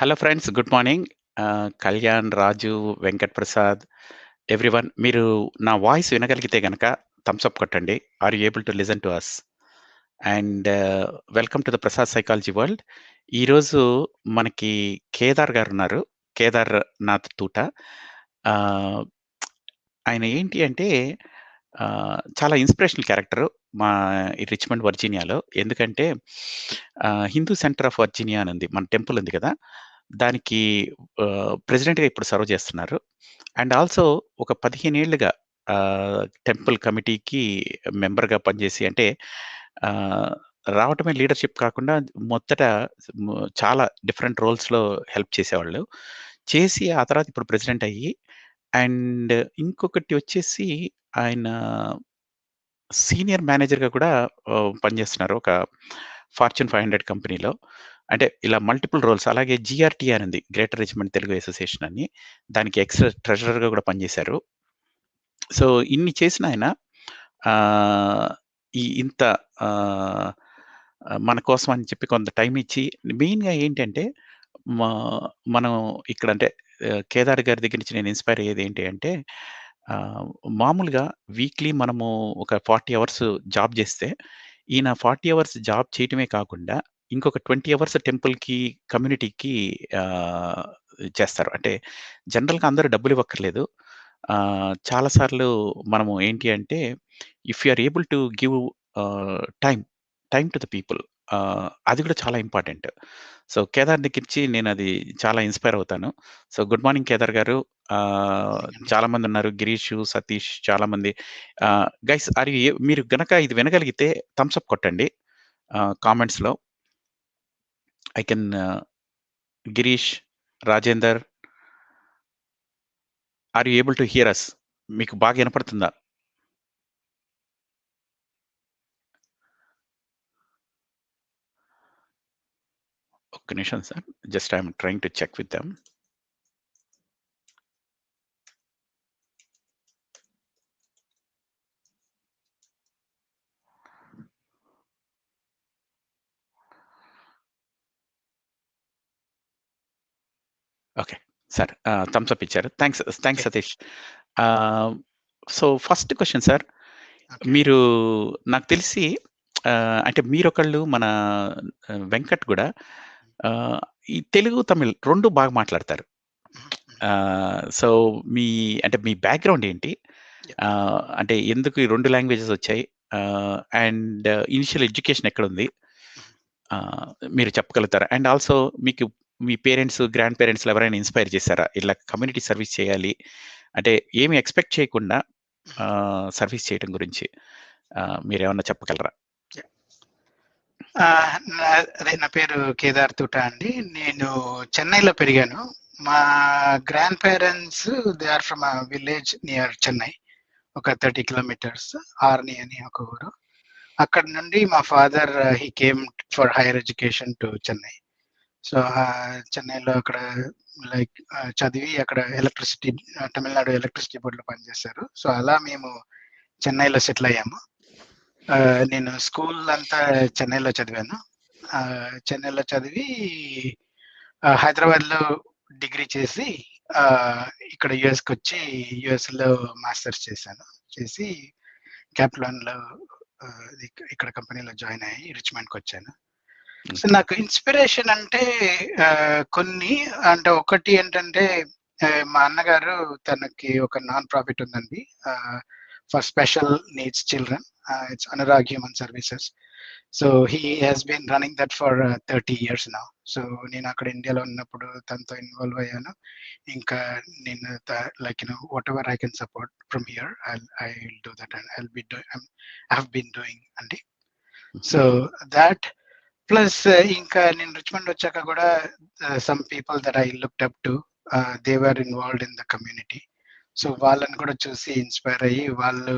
Hello friends, good morning. Kalyan, Raju, Venkat Prasad, everyone. మీరు నా voice వినగలిగితే గనక థమ్స్ అప్ కొట్టండి. Are you able to listen to us? And welcome to the Prasad psychology world. ఈరోజు మనకి కేదార్ గారున్నారు. కేదార్‌నాథ్ తూట. ఆహ్, ఆయన ఏంటి అంటే చాలా ఇన్స్‌పిరేషనల్ క్యారెక్టరు మా ఈ రిచ్మండ్ వర్జీనియాలో. ఎందుకంటే హిందూ సెంటర్ ఆఫ్ వర్జీనియా అని ఉంది. మన టెంపుల్ ఉంది కదా! దానికి ప్రెసిడెంట్‌గా ఇప్పుడు సర్వ్ చేస్తున్నారు. అండ్ ఆల్సో ఒక 15 ఏళ్లుగా టెంపుల్ కమిటీకి మెంబర్‌గా పనిచేసి అంటే ఆహ్, రావటమే లీడర్‌షిప్ కాకుండా మొదట చాలా డిఫరెంట్ రోల్స్‌లో హెల్ప్ చేసేవాళ్ళు. చేసి ఆ తర్వాత ఇప్పుడు ప్రెసిడెంట్ అయ్యి అండ్ ఇంకొకటి వచ్చేసి ఆయన సీనియర్ మేనేజర్‌గా కూడా పనిచేస్తున్నారు. ఒక ఫార్చ్యూన్ 500 కంపెనీలో. అంటే ఇలా మల్టిపుల్ రోల్స్. అలాగే జీఆర్‌టీ అని ఉంది. గ్రేటర్ రిచ్మండ్ తెలుగు అసోసియేషన్ అని. దానికి ట్రెజరర్‌గా కూడా పనిచేశారు. సో, ఇన్ని చేసిన ఆయన ఆహ్, ఇంత ఆహ్, మన కోసం అని చెప్పి కొంత టైమ్ ఇచ్చి మెయిన్‌గా ఏంటంటే మా మనం ఇక్కడ అంటే కేదార్ గారి దగ్గర నుంచి నేను ఇన్‌స్పైర్ అయ్యేది ఏంటి అంటే ఆహ్, మామూలుగా వీక్లీ మనము ఒక 40 అవర్స్ జాబ్ జేస్తే, ఈయన 40 అవర్స్ జాబ్ చేయటమే కాకుండా ఇంకొక 20 అవర్స్ టెంపుల్‌కి, కమ్యూనిటీకి ఆహ్, చేస్తారు. అంటే జనరల్‌గా అందరూ డబ్బులు ఇవ్వక్కర్లేదు. చాలా సార్లు మనము ఏంటి అంటే if you are able to give time, time to the people అది కూడా చాలా ఇంపార్టెంట్. సో, కేదార్ దగ్గరించి నేనది చాలా ఇన్‌స్పైర్ అవుతాను. సో, గుడ్ మార్నింగ్ కేదార్ గారు. మార్నింగ్. చాలామందున్నారు. గిరీషు, సతీష్ చాలామంది. గైస్ మీరు గనక ఇది వినగలిగితే థమ్స్ అప్ కొట్టండి కామెంట్స్‌లో. I can Girish, Rajender, are you able to hear us? మీకు బాగా వినపడుతుందా? ఒక్క నిమిషం sir. Just I am trying to check with them. Okay. Sir thumbs up ఇచ్చారు. Thanks okay. Satish. Ah, so, first question sir. Okay. మీరు నాకు తెలిసి అంటే మీరొకళ్ళు మన వెంకట్ గూడా ఆహ్, ఈ తెలుగు, తమిళ్ 2 బాగా మాట్లాడతారు. హుహు. హుహు. సో, మీ అంటే మీ బ్యాక్‌గ్రౌండ్ ఏంటి? యాహ్! అంటే ఎందుకు ఈ 2 లాంగ్వేజెస్ వచ్చాయి? అండ్ ఇనిషియల్ ఎడ్యుకేషన్ ఎక్కడుంది? హుహు. ఆహ్, మీరు చెప్పగలుగుతారా? అండ్ ఆల్సో మీకు మీ పేరెంట్స్, గ్రాండ్ పేరెంట్స్‌లో ఎవరైనా ఇన్‌స్పైర్ చేసారా? ఇలా కమ్యూనిటీ సర్వీస్ చేయాలి. అంటే ఏమి ఎక్స్‌పెక్ట్ చేయకుండా హుహు. సర్వీస్ చేయటం గురించి మీరేమన్నా చెప్పగలరా? యాహ్! నా నా పేరు కేదార్ తూట అండి. నేను చెన్నైలో పెరిగాను. మా grand parents they are from village near Chennai. ఒక 30 కిలోమీటర్స్ ఆర్ని అని ఒక ఊరు. అక్కడి నుండి మా father he came for higher education to Chennai. So, చెన్నైలో అక్కడ చదివి అక్కడ తమిళనాడు ఎలక్ట్రిసిటీ బోర్డ్‌లో పనిచేశారు. సో, అలా మేము చెన్నైలో సెటిల్ అయ్యాము. నేను స్కూల్ అంతా చెన్నైలో చదివాను. చెన్నైలో చదివి హైదరాబాద్‌లో డిగ్రీ చేసి ఇక్కడ యూఎస్‌కొచ్చి యూఎస్‌లో మాస్టర్స్ చేశాను. చేసి క్యాప్‌లాన్‌లో ఇక్కడ కంపెనీలో జాయిన్ అయ్యి రిచ్‌మండ్‌కొచ్చాను. So, okay. నాకు ఇన్‌స్పిరేషన్ అంటే కొన్ని అంటే ఒకటి ఏంటంటే మా అన్నగారు తనకి ఒక నాన్ ప్రాఫిట్ ఉందండి. For special needs children. It's Anurag human services. So, he has been running that for 30 years now. So, నేను అక్కడ ఇండియాలో ఉన్నప్పుడు తనతో ఇన్వాల్వ్ అయ్యాను. ఇంకా నేను whatever I can support from here I will do that and I have been doing అండి. హుహు. సో, థట్ ప్లస్ ఇంకా నేను రిచ్మండ్ వచ్చాక కూడా some people that I looked up to they were involved in the community. So, వాళ్ళని కూడా చూసి inspire అయ్యి వాళ్ళు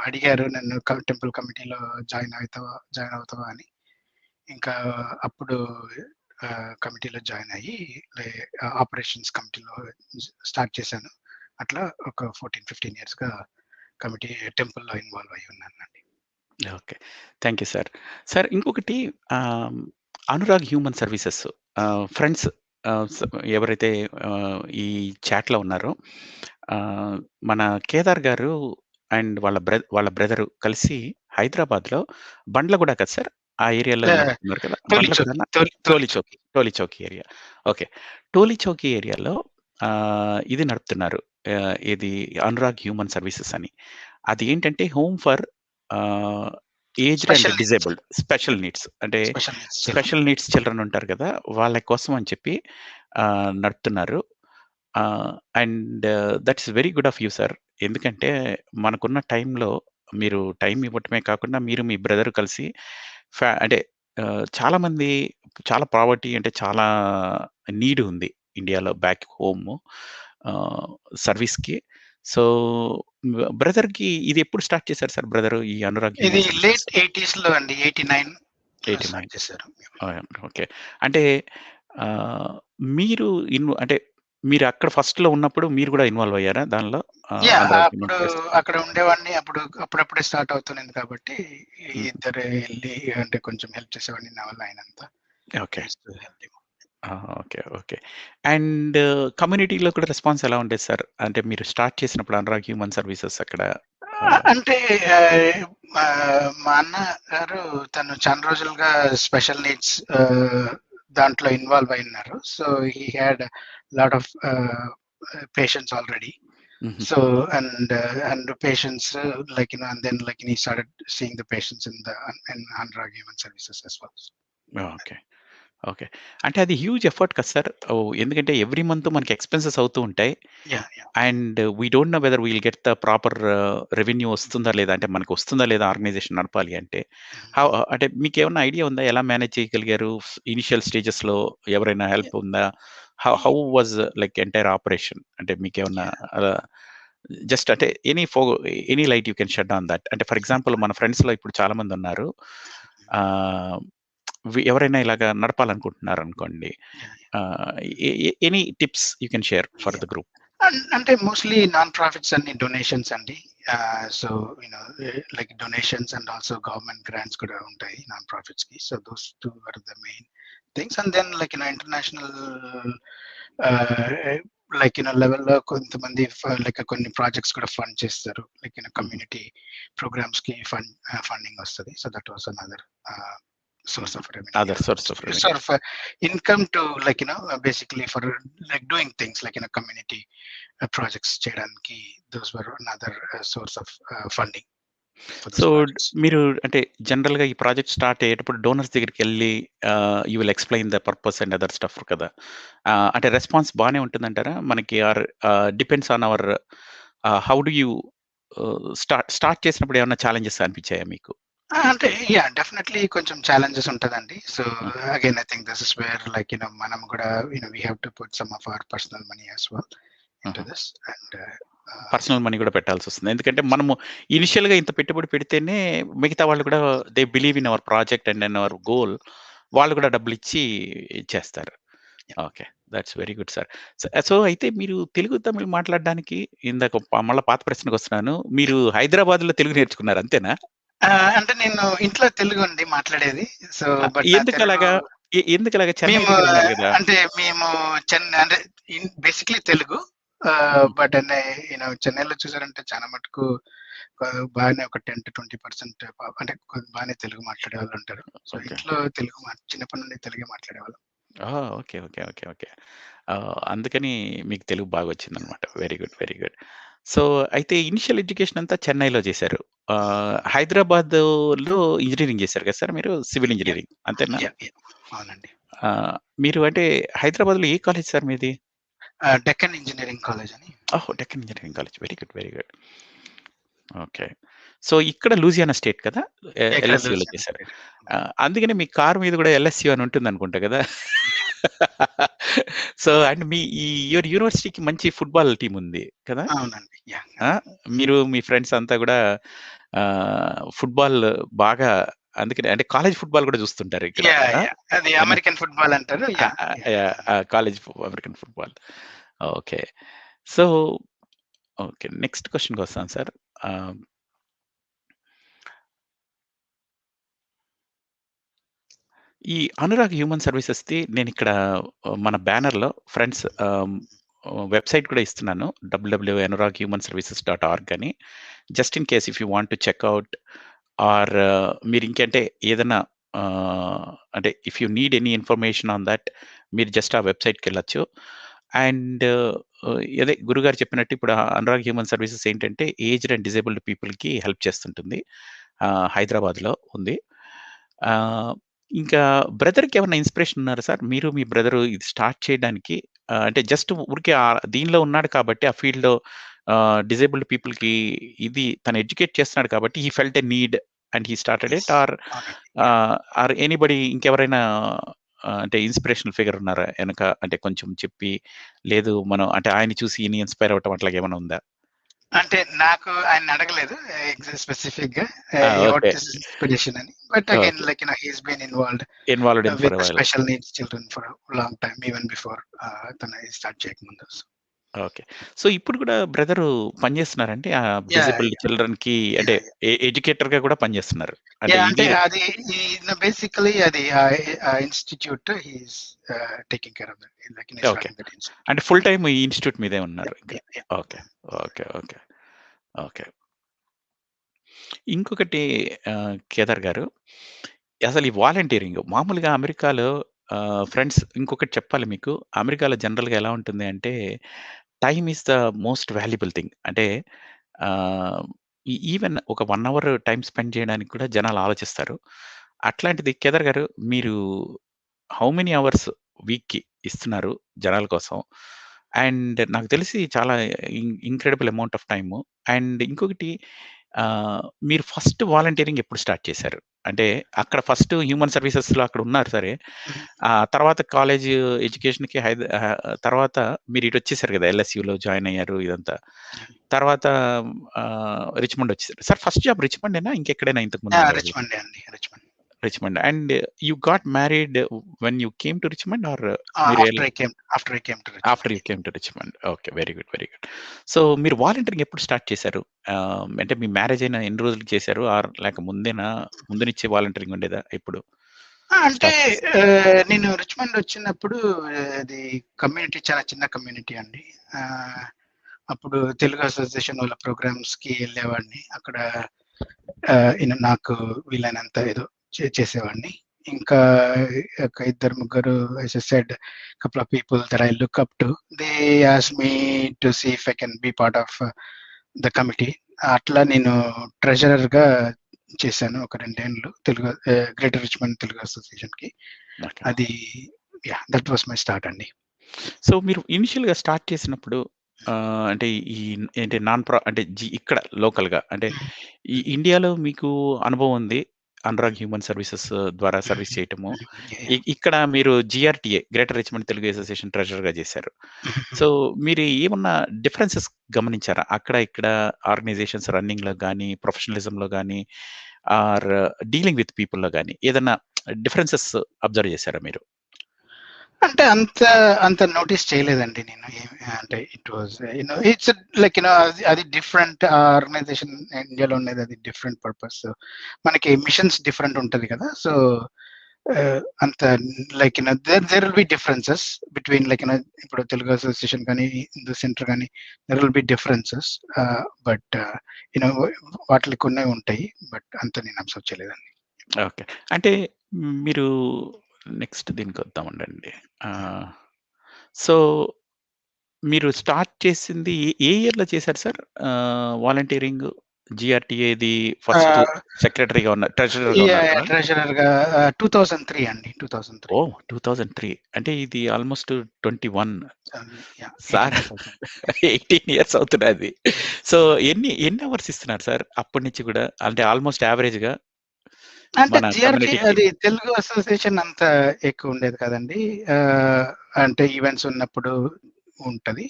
అడిగారు నన్ను టెంపుల్ కమిటీలో జాయిన్ అవుతావా అని. ఇంకా అప్పుడు కమిటీలో జాయిన్ అయ్యి ఆపరేషన్స్ కమిటీలో స్టార్ట్ చేశాను. అట్లా ఒక 14, 15 ఇయర్స్‌గా కమిటీ టెంపుల్‌లో ఇన్వాల్వ్ అయ్యి ఉన్నానండి. Okay. Thank you sir. Sir ఇంకొకటి అనురాగ్ హ్యూమన్ సర్వీసెస్ ఫ్రెండ్స్ స ఎవరైతే ఈ చాట్‌లో ఉన్నారో ఆహ్, మన కేదార్ గారు అండ్ వాళ్ళ బ్రదరు కలిసి హైదరాబాద్‌లో బండ్లగూడ కదా సార్? ఆ ఏరియాలో లే నడుపుతున్నారు కదా! తొలి చౌకి. బండ్లగూడనా? తొలి చౌకి. టోలీ చౌకీ ఏరియా. ఓకే. టోలీ చౌకీ ఏరియాలో ఇది నడుపుతున్నారు. ఏది అనురాగ్ హ్యూమన్ సర్వీసెస్ అని. అది ఏంటంటే home for ah, aged and special needs. Disabled special needs అంటే special needs children. Special needs children ఉంటారు కదా! వాళ్ళ కోసం అని చెప్పి నడుపుతున్నారు. And that's very good of you sir. ఎందుకంటే మనకున్న టైంలో మీరు టైం ఇవ్వటమే కాకుండా మీరు మీ బ్రదర్ కలిసి అంటే చాలామంది చాలా పావర్టీ అంటే చాలా నీడ్ ఉంది ఇండియాలో బ్యాక్ హోము ఆహ్, సర్వీస్‌కి. సో, బ్రదర్‌కి ఇది ఎప్పుడు స్టార్ట్ చేశారు సార్ బ్రదరు ఈ అనురాగ్ ఇది హ్యూమన్ సర్వీసెస్? లేట్ 80స్‌లో అండి. 89లో 89. స్టార్ట్ చేశారు. ఓకే. అంటే ఆహ్, మీరు అంటే మీరక్కడ ఫస్ట్‌లో ఉన్నప్పుడు మీరు గూడా ఇన్వాల్వ్ అయ్యారా దానిలో? అనురాగ్ హ్యూమన్ అప్పుడు సర్వీసెస్. అక్కడ ఉండేవాడిని. అప్పుడప్పుడే స్టార్ట్ అవుతున్నది కాబట్టి, హుహు. ఇద్దరు ఎళ్లి అంటే కొంచెం హెల్ప్ చేసేవాడిని నా వల్ల అయినంత. Okay. Used to help him. Okay. Okay. And కమ్యూనిటీలో కూడా రెస్పాన్స్ ఎలా ఉండేది సార్? అంటే మీరు స్టార్ట్ చేసినప్పుడు అనురాగ్ హ్యూమన్ సర్వీసెస్ అక్కడ ఆహ్, అంటే మా అన్నగారు తను చాలా రోజులుగా స్పెషల్ నీడ్స్ దాంట్లో ఇన్వాల్వ్ అయిన్నారు. So, he had lot of patients already. హుహు. So and patients and then he started seeing the patients in Anurag Human Services as well. Okay. Okay. అంటే అది హ్యూజ్ ఎఫర్ట్ కదా సార్. ఎందుకంటే every month మనకి expenses అవుతూ ఉంటాయి. Yeah, yeah. And we don't know whether we'll get the proper revenue వస్తుందా లేదా? అంటే మనకొస్తుందా లేదా ఆర్గనైజేషన్ నడపాలి అంటే? Mhm. అంటే మీకేమన్నా ఐడియా ఉందా? ఎలా మేనేజ్ చేయగలిగారు? ఇనిషియల్ స్టేజెస్‌లో ఎవరైనా హెల్ప్ ఉందా? How was like entire operation? అంటే మీకేమన్నా Yeah. అలా జస్ట్ అంటే any light you can shed on that. అంటే ఫర్ ఎగ్జాంపుల్ మన ఫ్రెండ్స్‌లో ఇప్పుడు చాలా మందున్నారు. ఆహ్, ఎవరైనా ఇలాగా నడపాలనుకుంటున్నారనుకోండి. Yeah. Ah, any tips you can share for Yeah. The group? అంటే మోస్ట్లీ నాన్ ప్రాఫిట్స్ అన్ని డొనేషన్స్ అండి. So like donations and also government grants కూడా ఉంటాయి నాన్ ప్రాఫిట్స్ కి. So those two are the main things. And then international లెవెల్లో కొంతమంది కొన్ని projects కూడా ఫండ్ చేస్తారు. హుహు. కమ్యూనిటీ ప్రోగ్రామ్స్ కి ఫండింగ్ వస్తుంది. So that was another source హుహు. of revenue. Other source of revenue. Sort of income to basically for doing things community projects చేయడానికి. Those were another source of funding for so, those projects. మీరు అంటే జనరల్‌గా ఈ project start అయ్యేటప్పుడు donors దగ్గరికెళ్ళి you will explain the purpose and other stuff కదా! అంటే response బానే ఉంటుందంటారా? మనకి depends on hour how do you start చేసినప్పుడు ఏమన్నా ఛాలెంజెస్ అనిపించాయా మీకు? అంటే డెఫినెట్లీ కొంచెం ఛాలెంజెస్ ఉంటదండి. So hmm. Again I think this is where మనం కూడా we have to put some of our personal money as well into హుహు. దిస్. అండ్ పర్సనల్ మనీ కూడా పెట్టాల్సొస్తుంది. ఎందుకంటే మనము ఇనిషియల్‌గా ఇంత పెట్టుబడి పెడితేనే మిగతా వాళ్ళు కూడా they believe in our project and in our goal. వాళ్ళు కూడా డబ్బులిచ్చి చేస్తారు. Okay. That's very good sir. So, అయితే మీరు తెలుగు, తమిళ్ మాట్లాడడానికి ఇందాక మళ్ళా పాత ప్రశ్నకొస్తున్నాను. మీరు హైదరాబాద్‌లో తెలుగు నేర్చుకున్నారు అంతేనా? అంటే నేను ఇంట్లో తెలుగు అండి మాట్లాడేది. సో బట్ నా తెలుగు ఎందుకలాగా? ఎందుకలాగా? చెన్నై మేము దగ్గర ఉన్నారు గదా! అంటే మేము అంటే బేసిక్‌లీ తెలుగు. హుహు. బట్ చెన్నైలో చూసారంటే చాలా మటుకు బాగానే ఒక 10-20% అంటే బాగానే తెలుగు మాట్లాడేవాళ్ళు ఉంటారు. So okay. ఇంట్లో తెలుగు చిన్నప్పటి నుండి తెలుగే మాట్లాడేవాళ్ళం. ఓకే. ఓకే. ఓకే. ఓకే. అందుకని మీకు తెలుగు బాగొచ్చిందనమాట. Very good. Very good. So, అయితే ఇనిషియల్ ఎడ్యుకేషన్ అంతా చెన్నైలో చేశారు. హైదరాబాద్‌లో ఇంజినీరింగ్ చేశారు కదా సార్ మీరు? Civil yeah! ఇంజినీరింగ్ అంతేనా? యాహ్! అవునండి. మీరు అంటే హైదరాబాద్‌లో ఏ కాలేజ్ సార్ మీది? డెక్కన్ ఇంజినీరింగ్ కాలేజ్ అని. Deccan engineering college. Very good. Very good. Okay. So, ఇక్కడ లూజియానా స్టేట్ కదా! ఇక్కడ ఎల్ఎస్యూలో లూజియానా చేశారు. స్టేట్. అందుకనే మీ కారు మీద కూడా ఎల్ఎస్యూ అని ఉంటుందనుకుంటా కదా! సో, అండ్ యువర్ యూనివర్సిటీకి మంచి ఫుట్‌బాల్ టీమ్ ఉంది కదా! అవునండి. ఆ! మీరు మీ ఫ్రెండ్స్ అంతా గూడా ఫుట్‌బాల్ బాగా అందుకనే అంటే కాలేజ్ ఫుట్‌బాల్ గూడా చూస్తుంటారు ఇక్కడ. ఆ! అది ఏనా? అమెరికన్ ఫుట్బాల్ అంటారు. Yeah! College American football. Okay. So, okay. Next క్వెషన్‌కొస్తాను సార్. ఆహ్ ఈ అనురాగ్ హ్యూమన్ సర్వీసెస్‌ది నేనిక్కడ మన బ్యానర్‌లో ఫ్రెండ్స్ వెబ్‌సైట్ కూడా ఇస్తున్నాను. www.anuraghumanservices.org అని. Just in case if you want to check out or మీరింకంటే ఏదన్నా అంటే if you need any information on that మీరు జస్ట్ ఆ వెబ్‌సైట్‌కెళ్ళొచ్చు. అండ్ అదే గురుగారు చెప్పినట్టు ఇప్పుడు అనురాగ్ హ్యూమన్ సర్వీసెస్ ఏంటంటే ఏజ్డ్ అండ్ డిజేబుల్డ్ పీపుల్‌కి హెల్ప్ చేస్తుంటుంది. హైదరాబాద్‌లో ఉంది. ఆహ్, ఇంకా బ్రదర్‌కి ఏమన్నా ఇన్‌స్పిరేషన్ ఉన్నారా సార్? మీరు మీ బ్రదరు ఇది స్టార్ట్ చేయడానికి అంటే జస్ట్ ఊరికే దీనిలో ఉన్నాడు కాబట్టి ఆ ఫీల్డ్‌లో డిజేబుల్డ్ పీపుల్‌కి ఇది తను ఎడ్యుకేట్ చేస్తున్నాడు కాబట్టి he felt a need and he started yes, it అవునండి. Yeah. ఆర్ ఎనీబడీ ఇంకెవరైనా అంటే ఇన్‌స్పిరేషనల్ ఫిగర్ ఉన్నారా ఎనక? అంటే కొంచెం చెప్పి లేదు మనం అంటే ఆయన్ని చూసి ఈయన ఇన్‌స్పైర్ అవ్వటం అట్లాగేమన్నా ఉందా? అంటే నాకు ఆయన అడగలేదు స్పెసిఫిక్ గా ఓకే. వాట్ ఇస్ ఇన్స్పిరేషన్ అని. But again okay. Like he's been involved involved in for with a while. Special needs children for long time even before తన స్టార్ట్ చేయకముందు. ఓకే. సో, ఇప్పుడు కూడా బ్రదరు పనిచేస్తున్నారండి? యా డిజేబుల్డ్ చిల్డ్రన్‌కి అంటే yeah ఎడ్యుకేటర్‌గా కూడా పనిచేస్తున్నారు. అంటే యా ఇది అంటే అది బేసికలీ అది institute he's taking care of that, like he's okay. Running that institute. అంటే ఫుల్ టైమ్ ఈ ఇన్‌స్టిట్యూట్ మీదే యా ఉన్నారు ఇంకా. Yeah yeah. Okay. Okay. Okay. Okay. ఇంకొకటి కేదార్ గారు, అసలు ఈ వాలంటీరింగ్ మామూలుగా అమెరికాలో ఫ్రెండ్స్ ఇంకొకటి చెప్పాలి మీకు. అమెరికాలో జనరల్‌గా ఎలా ఉంటుంది అంటే, time is the most valuable thing. అంటే ఆహ్, ఈవెన్ ఒక 1 అవర్ టైమ్ స్పెండ్ చేయడానికి కూడా జనాలు ఆలోచిస్తారు. అట్లాంటిది కేదార్ గారు మీరు హౌ మెనీ అవర్స్ వీక్‌కి ఇస్తున్నారు జనాల కోసం? అండ్ నాకు తెలిసి చాలా incredible amount of time. And ఇంకొకటి మీరు ఫస్ట్ వాలంటీరింగ్ ఎప్పుడు స్టార్ట్ చేశారు? అంటే అక్కడ ఫస్ట్ హ్యూమన్ సర్వీసెస్‌లో అక్కడ ఉన్నారు సరే. తర్వాత కాలేజ్ ఎడ్యుకేషన్‌కి తర్వాత మీరు ఇటొచ్చేసారు గదా! ఎల్ఎస్యూలో జాయిన్ అయ్యారు ఇదంతా. తర్వాత రిచ్మండ్ వచ్చేసారు. సార్ ఫస్ట్ జాబ్ రిచ్మండేనా? ఇంకెక్కడైనా ఇంతకు ముందు ఉండేవాళ్ళా? రిచ్మండ్ అండి, Richmond. Richmond. And you got married when you came to Richmond or మీరు after I came to after Richmond. You came to Richmond. Okay. Very good. Very good. So, మీరు volunteering ఎప్పుడు start చేశారు? అంటే మీ marriage అయిన ఎన్ని రోజులకి చేశారు? Are లేక ముందు నుంచే వాలంటీరింగ్ ఉండేదా? ఎప్పుడు అంటే స్టార్ట్ చేశారు? నేను రిచ్మండ్ వచ్చినప్పుడు అది కమ్యూనిటీ చాలా చిన్న కమ్యూనిటీ అండి. ఆహ్, అప్పుడు తెలుగు అసోసియేషన్ వాళ్ళ ప్రోగ్రామ్స్ కి వెళ్ళేవాడిని. అక్కడ నాకు వీలైనంత ఏదో చేసేవాడిని. ఇంకా ఒక ఇద్దరు ముగ్గురు as I said couple of people that I look up to, they asked me to see if I can be part of the committee. అట్లా నేను ట్రెజరర్‌గా చేశాను ఒక 2 ఏండ్లు తెలుగు గ్రేటర్ రిచ్మండ్ తెలుగు అసోసియేషన్‌కి. ఓకే. అది దట్ వాస్ మై స్టార్ట్ అండి. So, మీరు ఇనిషియల్‌గా స్టార్ట్ చేసినప్పుడు అంటే ఈ ఏంటి అంటే ఇక్కడ లోకల్‌గా అంటే ఈ ఇండియాలో మీకు అనుభవం ఉంది. అనురాగ్ హ్యూమన్ సర్వీసెస్ ద్వారా సర్వీస్ చేయటము. ఇక్కడ మీరు జీఆర్‌టీఏ గ్రేటర్ రిచ్మండ్ తెలుగు అసోసియేషన్ ట్రెజరర్‌గా చేశారు. సో, మీరు ఏమన్నా డిఫరెన్సెస్ గమనించారా? అక్కడ, ఇక్కడ ఆర్గనైజేషన్స్ రన్నింగ్‌లో గాని, ప్రొఫెషనలిజంలో గాని ఆర్ డీలింగ్ విత్ పీపుల్‌లో గాని ఏదన్నా డిఫరెన్సెస్ అబ్జర్వ్ చేసారా మీరు? అంటే అంత నోటీస్ చేయలేదండి నేను. అంటే ఇట్ వాస్ ఇట్స్ లైక్ అది డిఫరెంట్ ఆర్గనైజేషన్ ఇండియాలో ఉండేది, అది డిఫరెంట్ పర్పస్. మనకి మిషన్స్ డిఫరెంట్ ఉంటది కదా! సో, అంత like there will be differences between like ఇప్పుడు తెలుగు అసోసియేషన్ కానీ, హిందూ సెంటర్ కానీ, there will be differences. But you know వాటికి కొన్నే ఉంటాయి. బట్ అంత నేను అబ్జర్వ్ చేయలేదండి. ఓకే. అంటే మీరు నెక్స్ట్ దీనికొద్దామండండి. ఆహ్, సో, మీరు స్టార్ట్ చేసింది ఏ ఇయర్‌లో చేశారు సార్? వాలంటీరింగ్ జీఆర్‌టీఏది ఫస్ట్ ఆహ్, సెక్రటరీగా ట్రెజరర్‌గా ఉన్నప్పుడా? ట్రెజరర్‌గా 2003 అండి. 2003. ఓహ్! 2003 అంటే ఇది ఆల్‌మోస్ట్ 21 సార్ 18 ఇయర్స్ అవుతుంది. 18 ఇయర్స్ అవుతున్నది. సో, ఎన్ని అవర్స్ ఇస్తున్నారు సార్ అప్పటి నుంచి గూడా? అంటే ఆల్‌మోస్ట్ యావరేజ్‌గా అంటే మన జీఆర్‌టీ కమ్యూనిటీకి? అది తెలుగు అసోసియేషన్ అంత ఎక్కువ ఉండేది కదండీ. అంటే ఈవెంట్స్ ఉన్నప్పుడు ఉంటది.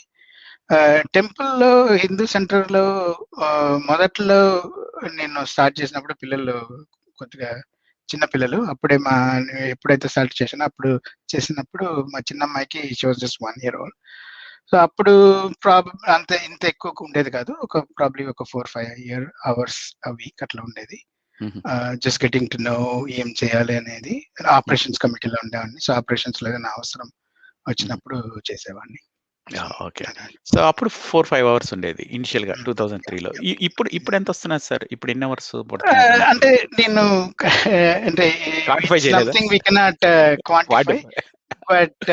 టెంపుల్‌లో హిందూ సెంటర్‌లో మొదట్లో నేను స్టార్ట్ చేసినప్పుడు పిల్లలు కొద్దిగా చిన్న పిల్లలు. ఎప్పుడైతే స్టార్ట్ చేశానో అప్పుడు చేసినప్పుడు మా చిన్నమ్మాయికి she was just 1 year old. So, అప్పుడు ఇంత ఎక్కువ ఉండేది కాదు. ప్రాబబ్లీ ఒక 4, 5 అవర్స్ అ వీక్ అట్లా ఉండేది. జస్ట్ గెటింగ్ టు నో ఏం చేయాలి అనేది. ఆపరేషన్స్ కమిటీలో ఉండేవాడిని. సో ఆపరేషన్స్ లో ఏదైనా అవసరం వచ్చినప్పుడు చేసేవాడిని. ఓకే. సో అప్పుడు 4-5 అవర్స్ ఉండేది ఇనిషియల్‌గా 2003లో. ఇప్పుడు ఎంత వస్తున్నది సార్? ఇప్పుడు ఎన్ని అవర్స్ పడుతున్నది మీకు? అంటే నేను అంటే క్వాంటిఫై చేయలేదా? Something we cannot quantify. But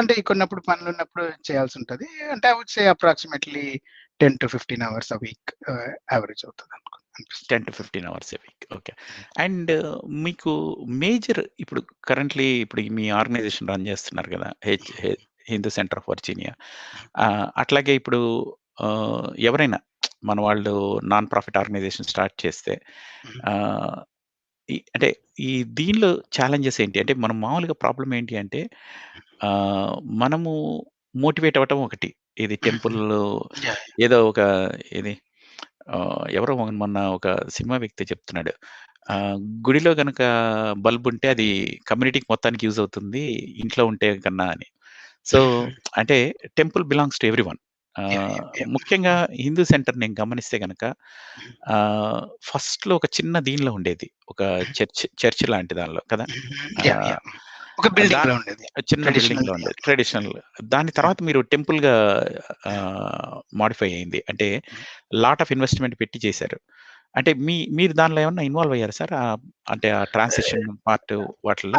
అంటే కొన్నప్పుడు పనులు ఉన్నప్పుడు చేయాల్సి ఉంటది. అంటే I would say approximately 10 to 15 hours a week average అవుతుంది అనిపిస్తుంది. 10 to 15 hours a week. Okay. And మీకు మేజర్ ఇప్పుడు కరెంట్‌లీ ఇప్పుడు మీ ఆర్గనైజేషన్ రన్ చేస్తున్నారు కదా! Hindu centre of Virginia. అట్లాగే ఇప్పుడు ఎవరైనా మన వాళ్ళు నాన్ ప్రాఫిట్ ఆర్గనైజేషన్ స్టార్ట్ చేస్తే ఆహ్, అంటే ఈ దీనిలో ఛాలెంజెస్ ఏంటి? అంటే మనం మామూలుగా ప్రాబ్లమ్ ఏంటి అంటే మనము మోటివేట్ అవ్వటం ఒకటి. ఇది టెంపుల్ ఏదో ఒక ఇది ఎవరో మొన్న ఒక సినిమా వ్యక్తి చెప్తున్నాడు. గుడిలో గనక బల్బ్ ఉంటే అది కమ్యూనిటీకి మొత్తానికి యూజ్ అవుతుంది. ఇంట్లో ఉంటే కన్నా అని. సో, అంటే టెంపుల్ బిలాంగ్స్ టు ఎవ్రీవన్. ముఖ్యంగా హిందూ సెంటర్ నేను గమనిస్తే గనక ఫస్ట్‌లో ఒక చిన్న దీనిలో ఉండేది. ఒక చర్చ్ లాంటి దానిలో కదా! ఆహ్, ఒక బిల్డింగ్ దాన్ లో ఉండేది. చిన్న బిల్డింగ్‌లో ఉండేది. ట్రెడిషనల్. దాని తర్వాత మీరు టెంపుల్‌గా మోడిఫై అయింది. అంటే లాట్ ఆఫ్ ఇన్వెస్ట్‌మెంట్ పెట్టి చేశారు. అంటే మీరు దానిలో ఏమన్నా ఇన్వాల్వ్ అయ్యారా సార్? అంటే ఆ ట్రాన్సిషన్ పార్ట్ వాటిల్లో?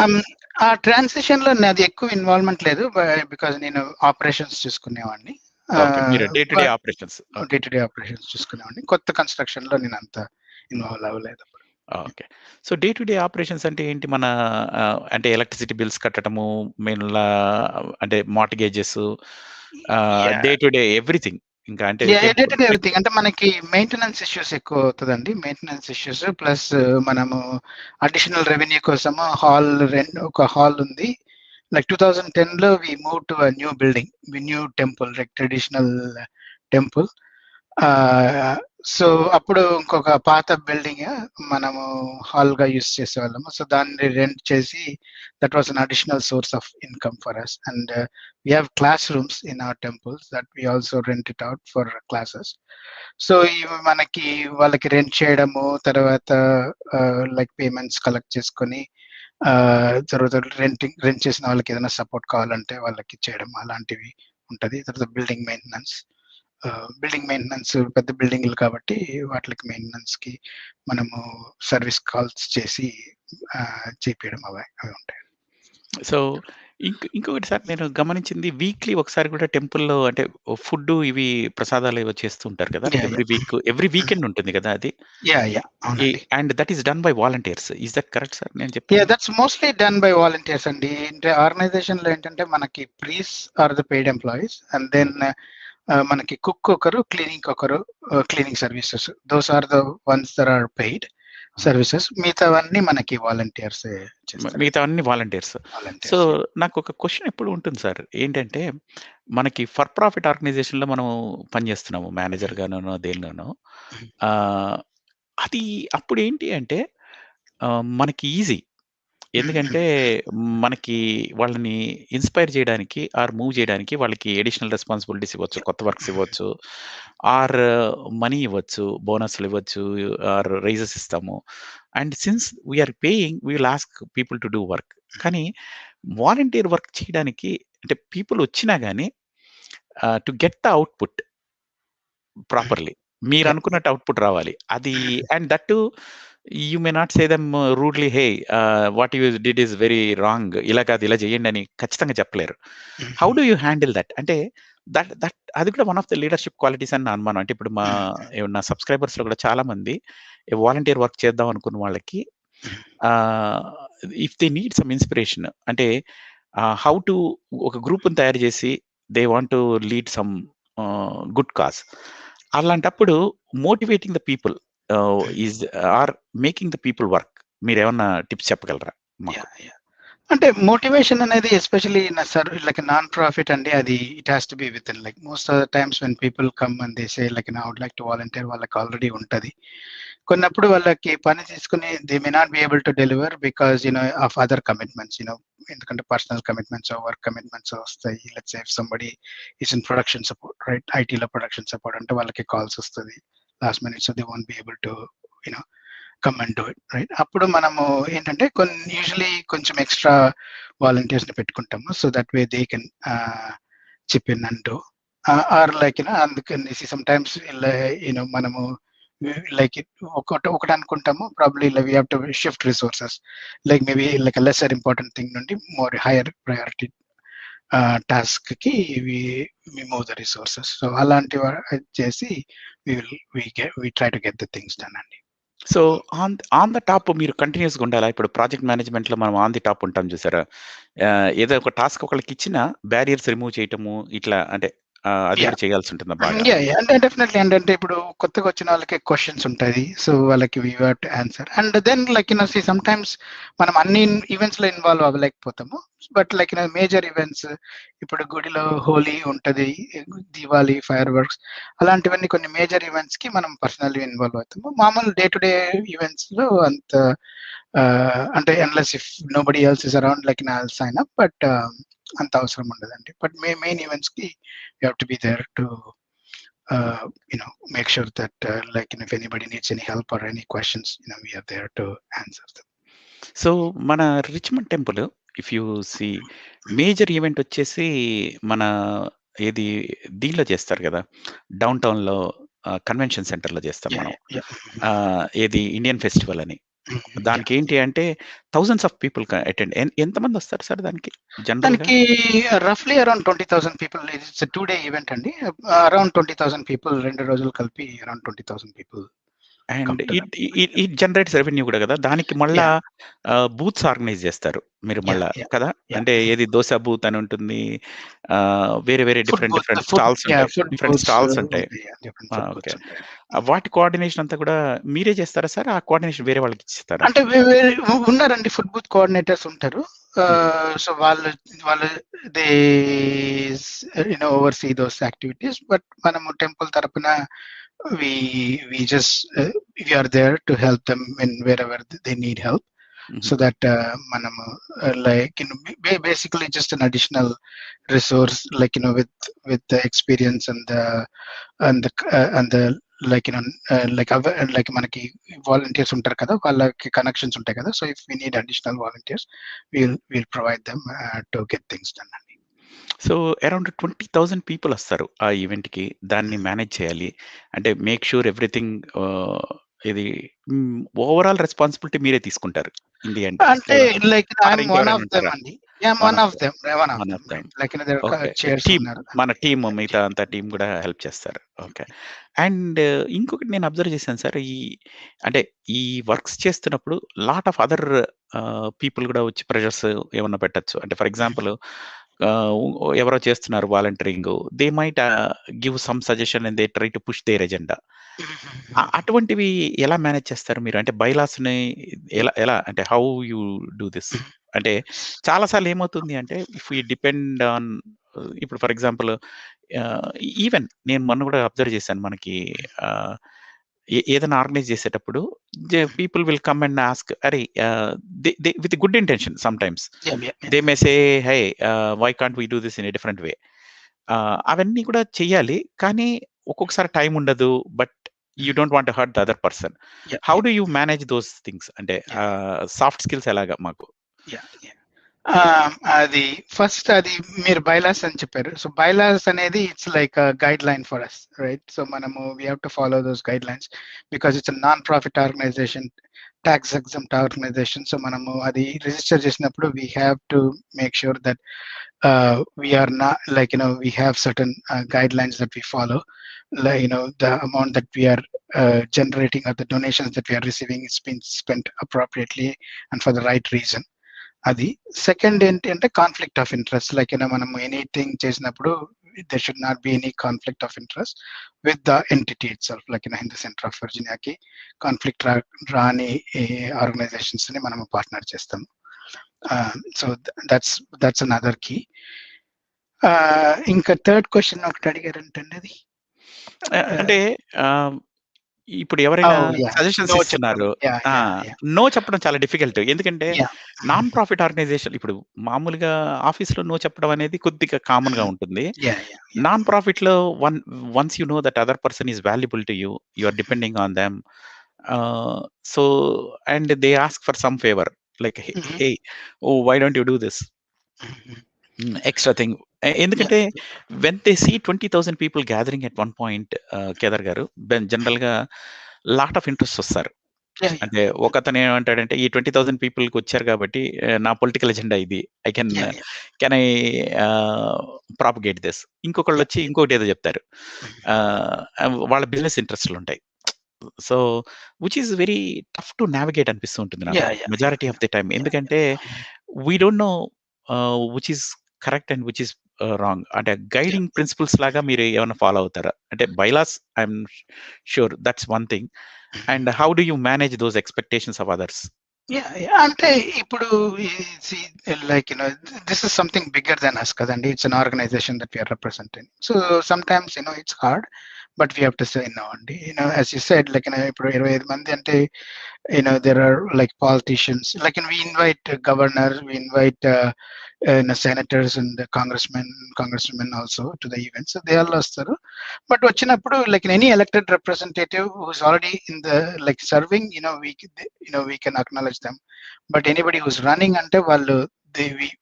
ఆ ట్రాన్సిషన్ లో నాది ఎక్కువ ఇన్వాల్వ్‌మెంట్ లేదు. బికాజ్ నేను ఆపరేషన్స్ చూసుకునేవాడిని. ఓకే. మీరు day to day operations. Day to day operations చూసుకునేవాడిని. కొత్త కన్‌స్ట్రక్షన్‌లో నేను అంత ఇన్వాల్వ్ అవ్వలేదు. Okay. So, day to day operations అంటే ఏంటి? మన అంటే ఎలక్ట్రిసిటీ బిల్స్ కట్టడము, మెయిన్‌లా అంటే mortgages day to day everything. ఇంకా అంటే డే టు డే ఎవ్రీథింగ్. అంటే మనకి మెయింటెనెన్స్ ఇష్యూస్ ఎక్కువ అవుతదండి. మెయింటెనెన్స్ ఇష్యూస్ ప్లస్ మనము అడిషనల్ రెవెన్యూ కోసము ఒక హాల్ ఉంది. లైక్ 2010లో we move to a new temple like traditional temple. So అప్పుడు ఇంకొక పాత బిల్డింగ్ మనము హాల్ గా యూస్ చేసేవాళ్ళము. సో దాన్ని రెంట్ చేసి that was an additional source of income for us. And we have classrooms in our temples that we also rent it out for classes. So ఇవి మనకి వాళ్ళకి రెంట్ చేయడము, తర్వాత లైక్ పేమెంట్స్ కలెక్ట్ చేసుకొని తర్వాత rent చేసిన వాళ్ళకి ఏదైనా సపోర్ట్ కావాలంటే వాళ్ళకి చేయడం అలాంటివి ఉంటది. తర్వాత బిల్డింగ్ మెయింటెనెన్స్ పెద్ద బిల్డింగ్లు కాబట్టి వాటికి మెయింటెనెన్స్ కి మనము సర్వీస్ కాల్స్ చేసి చేపియడం అవి ఉంటాయి. సో, ఇంకొకటి సార్ నేను గమనించింది వీక్లీ ఒకసారి కూడా టెంపుల్‌లో అంటే ఫుడ్డు ఇవి ప్రసాదాలు ఏవో చేస్తూ ఉంటారు కదా! ఎవ్రీ వీకెండ్ ఉంటుంది కదా అది? అవునండి. And that is done by volunteers. Is that correct sir నేను చెప్పింది? That's mostly done by volunteers అండి. అంటే ఆర్గనైజేషన్ లో ఏంటంటే మనకి priests are the paid employees and then మనకి కుక్ ఒకరు, cleaning services. Those are the ones that are paid services. మిగతావన్నీ మనకి వాలంటీర్స్ చేస్తారు. మిగతావన్నీ వాలంటీర్స్. సో, నాకొక క్వెషన్ ఎప్పుడు ఉంటుంది సార్. ఏంటంటే మనకి ఫర్ ప్రాఫిట్ ఆర్గనైజేషన్‌లో మనం పనిచేస్తున్నాము. మేనేజర్‌గానో దేనిలోనో. అది అప్పుడేంటి అంటే మనకి ఈజీ. ఎందుకంటే మనకి వాళ్ళని ఇన్‌స్పైర్ చేయడానికి మూవ్ చేయడానికి వాళ్ళకి అడిషనల్ రెస్పాన్సిబిలిటీస్ ఇవ్వచ్చు. కొత్త వర్క్స్ ఇవ్వచ్చు. ఆర్ మనీ ఇవ్వచ్చు. బోనస్‌లు ఇవ్వచ్చు. ఆర్ రైజెస్ ఇస్తాము. And since we are paying we will ask people to do work. కానీ వాలంటీర్ వర్క్ చేయడానికి అంటే పీపుల్ వచ్చినా గాని to get the output properly. మీరనుకున్నట్టు ఔట్‌పుట్ రావాలి. అది and that too you may not say them rudely hey what you did is very wrong. ఇలా కాదు ఇలా చేయండి అని ఖచ్చితంగా చెప్పలేరు. How do you handle that? అంటే దట్ అది కూడా one of the leadership qualities అని నా అనుమానం. అంటే ఇప్పుడు నా సబ్‌స్క్రైబర్స్‌లో కూడా చాలా మంది వాలంటీర్ వర్క్ చేద్దాం అనుకున్న వాళ్ళకి if they need some inspiration అంటే హౌ టు ఒక గ్రూప్‌ని తయారు చేసి they want to lead some good cause. అలాంటప్పుడు motivating the people is or making the people work. మీరేమన్నా టిప్స్ చెప్పగలరా మాకు? అంటే మోటివేషన్ అనేది ఎస్పెషల్లీ లైక్ నాన్ ప్రాఫిట్ అండి. అది it has to be with in like most of the times when people come and they say like I would like to volunteer వాళ్ళకి already ఉంటది. కొన్నప్పుడు వాళ్ళకి పని తీసుకుని they may not be able to deliver because of other commitments ఎందుకంటే personal commitments work commitments వస్తాయి. Let's say if somebody is in production support right, ఐటీలో production support అంటే వాళ్ళకి కాల్స్ వస్తది last minute. So they won't be able to come and do it, right? అప్పుడు మనము ఏంటంటే usually కొంచెం ఎక్స్ట్రా వాలంటీర్స్ ని పెట్టుకుంటాము, so that way they can chip in and do, or like అందుకనేసి సమ్ టైమ్స్ మనము లైక్ ఒకటి అనుకుంటాము, probably we have to shift resources, like maybe like lesser important thing నుండి మోర్ హైయర్ ప్రయారిటీ టాస్క్ కి we move the resources. So అలాంటివి చేసి we try to get the things done అండి. So on the top మీరు కంటిన్యూస్‌గా ఉండాలా? ఇప్పుడు project మేనేజ్‌మెంట్‌లో మనం ఆన్ ది టాప్ ఉంటాం చూసారా? ఏదో ఒక టాస్క్ ఒకళ్ళకిచ్చినా బ్యారియర్స్ రిమూవ్ చేయటము ఇట్లా అంటే అది యా కూడా చేయాల్సి ఉంటుందా బాగా? యా యా అంటే డెఫినెట్లీ ఏంటంటే ఇప్పుడు కొత్తగా వచ్చిన వాళ్ళకి క్వశ్చన్స్ ఉంటాయి, సో వాళ్ళకి we have to answer, and then like see sometimes మనం అన్ని ఈవెంట్స్ లో ఇన్వాల్వ్ అవ్వలేకపోతాము, బట్ లైక్ మేజర్ ఈవెంట్స్, ఇప్పుడు గుడిలో హోలీ ఉంటది, దివాళీ, ఫైర్ వర్క్స్, అలాంటివన్నీ కొన్ని మేజర్ ఈవెంట్స్ కి మనం పర్సనల్లీ ఇన్వాల్వ్ అవుతాము. మామూలు డే టు డే ఈవెంట్స్ లో అంత అంటే unless if nobody else is around like I'll sign up, but అంత అవసరం ఉండదండి. బట్ మెయిన్ ఈవెంట్స్ కి you have to be there to make sure that if anybody needs any help or any questions, we are there to answer them. So మన Richmond temple if you see major event వచ్చేసి మన ఏది దీనిలో చేస్తారు గదా! Down టౌన్‌లో convention సెంటర్‌లో చేస్తాం Yeah, మనం. yeah, ఏది ఇండియన్ ఫెస్టివల్ అని. yeah. దానికేంటి అంటే థౌసండ్స్ ఆఫ్ పీపుల్ అటెండ్. ఎంతమందొస్తారు సార్ దానికి జనరల్‌గా? దానికి రఫ్లీ around 20,000 people. It's 2 day event అండి. అరౌండ్ 20,000 పీపుల్, 2 రోజులు కలిపి around 20,000 people and come to it it it generates revenue గూడా గదా! దానికి మళ్ళా యా బూత్స్ ఆర్గనైజ్ జేస్తారు మీరు యా మళ్ళా యా కదా! యా అంటే ఏది దోస బూత్ అని ఉంటుంది. వేరే వేరే ఫుడ్ బూత్, డిఫరెంట్ స్టాల్స్ ఉంటాయి. ఫుడ్ డిఫరెంట్ బూత్స్ స్టాల్స్ ఉంటాయి. ఉంటాయి, డిఫరెంట్ ఫుడ్ ఓకే. బూత్స్ ఉంటాయి. వాటి కోఆర్డినేషన్ అంతా గూడా మీరే చేస్తారా సార్? ఆ కోఆర్డినేషన్ వేరే వాళ్ళకిచ్చిస్తారా? అంటే ఉన్నారండి, ఫుడ్ బూత్ కోఆర్డినేటర్స్ ఉంటారు. హుహు. సో వాళ్ళు they overseas those activities, but మనము టెంపుల్ తరపున we we just we are there to help them in wherever they need help, హుహు. so that manamu basically just an additional resource, like with the experience and the like మనకి volunteers ఉంటారు కదా, వాళ్ళకి connections ఉంటాయి కదా, so if we need additional volunteers we'll provide them to get things done. So around 20,000 people వస్తారు ఆ ఈవెంట్‌కి. దాన్ని మేనేజ్ చేయాలి. అంటే మేక్ ష్యూర్ ఎవ్రీథింగ్ ఇది ఓవరాల్ రెస్పాన్సిబిలిటీ మీరే తీసుకుంటారు ఇన్ ది ఎండ్ అంటే కదా! లైక్ ఆర్ ఐఎమ్ వన్ ఇంకెవరైనా ఆఫ్ దెమ్ ఉంటారా? అండి. Am one one of of them. Them, one of one them, of them. Right? Like there okay. Chairs team ఉన్నారు. మన టీమ్ మిగతా టీమ్. అంతా టీమ్ గూడా హెల్ప్ చేస్తారు. ఓకే. అండ్ ఇంకొకటి నేను అబ్జర్వ్ చేశాను సార్. అంటే ఈ వర్క్స్ చేస్తున్నప్పుడు లాట్ ఆఫ్ అదర్ పీపుల్ గూడా వచ్చి ప్రెషర్స్ ఏమన్నా పెట్టొచ్చు. అంటే ఫర్ ఎగ్జాంపుల్ ఆహ్, ఎవరో చేస్తున్నారు volunteering. They might give some suggestion and they try to push their agenda. అటువంటివి ఎలా మేనేజ్ చేస్తారు మీరు? అంటే బైలాస్‌ని ఎలా ఎలా అంటే హౌ యూ డూ దిస్? అంటే చాలా సార్లు ఏమవుతుంది అంటే ఇఫ్ వి డిపెండ్ ఆన్ ఇప్పుడు ఫర్ ఎగ్జాంపుల్ ఈవెన్ నేను మొన్న కూడా అబ్జర్వ్ చేశాను మనకి ఆహ్, ఏదైనా ఆర్గనైజ్ చేసేటప్పుడు people will come and ask are they with good intention sometimes they may say hey why can't we do this in a different way. అవన్నీ కూడా చెయ్యాలి. కానీ ఒక్కొక్కసారి టైం ఉండదు. But you don't want to hurt the other person. How do you manage those things? అంటే soft skills ఎలాగా మాకు? అది ఫస్ట్, అది మీరు బైలాస్ అని చెప్పారు. సో బైలాస్ అనేది it's like guideline for us, right? So మనము we have to follow those guidelines because it's non profit organisation, tax exempt organisation. So మనము అది రిజిస్టర్ చేసినప్పుడు we have to make sure that we are not we have certain guidelines that we follow, the amount that we are generating or the donations that we are receiving is being spent appropriately and for the right reason. అది second ఏంటి అంటే conflict of interest, like మనం anything చేసినప్పుడు there should not be any conflict of interest with the entity itself, like in the center of వర్జీనియాకి conflict రాని organizations ని మనం partner చేస్తాం. So that's another key. ఇంకా థర్డ్ క్వశ్చన్ ఒకటి అడిగారంటే అది అంటే ఇప్పుడు ఎవరైనా సజెషన్స్ నో చెప్పడం. ఇస్తున్నారు. ఆ! నో చెప్పడం చాలా డిఫికల్ట్. ఎందుకంటే నాన్ ప్రాఫిట్ ఆర్గనైజేషన్ ఇప్పుడు మామూలుగా ఆఫీస్‌లో నో చెప్పడం అనేది కొద్దిగా కామన్‌గా ఉంటుంది. నాన్ ప్రాఫిట్‌లో once you know that other person is valuable to you, you are depending on them. So and they ask for some favor, like, hey, hey, oh, why don't you do this extra thing? ఎందుకంటే when they see 20,000 people gathering at one point, Kedar గారు, general గా lot of interest వస్తారు. అంటే ఒకతను ఏమంటాడంటే, ఈ 20,000 పీపుల్కి వచ్చారు కాబట్టి నా పొలిటికల్ ఎజెండా ఇది, I can I propagate this. ఇంకొకళ్ళు వచ్చి ఇంకోటి ఏదో చెప్తారు, వాళ్ళ బిజినెస్ ఇంట్రెస్ట్లు ఉంటాయి. So which is very tough to navigate అనిపిస్తూ ఉంటుంది నాకు మెజారిటీ ఆఫ్ ది టైమ్. ఎందుకంటే we don't know which is correct and which is wrong. అంటే గైడింగ్ ప్రిన్సిపల్స్ లాగా మీరు ఏమైనా ఫాలో అవుతారా? అంటే bylaws I'm sure that's one thing, and how do you manage those expectations of others? అంటే ఇప్పుడు like this is something bigger than us కదండి. It's an organization that we are representing. So sometimes it's hard, but we have to say no అండి. As you said, like ఇప్పుడు 25 మంది అంటే there are like politicians, like we invite governors, we invite senators and the congressmen also to the events. So they all vastaru, but vachinappudu like any elected representative who's already in the like serving, we can acknowledge them. But anybody who's running ante vallu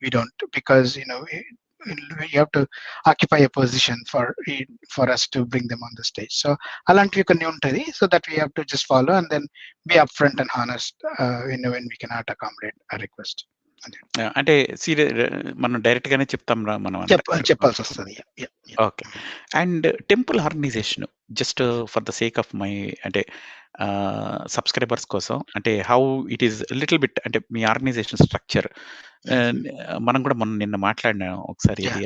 we don't, because we have to occupy a position for us to bring them on the stage. So alanti కొన్ని ఉంటది, so that we have to just follow and then be upfront and honest when we cannot accommodate a request. అంటే మనం direct గానే చెప్తాం రా, మనం చెప్పాల్సి వస్తుంది. Okay. And temple organisation, just for the sake of my అంటే సబ్స్క్రైబర్స్ కోసం, అంటే how it is little bit, అంటే మీ ఆర్గనైజేషన్ స్ట్రక్చర్ మనం కూడా నిన్న మాట్లాడినాం ఒకసారి. ఇది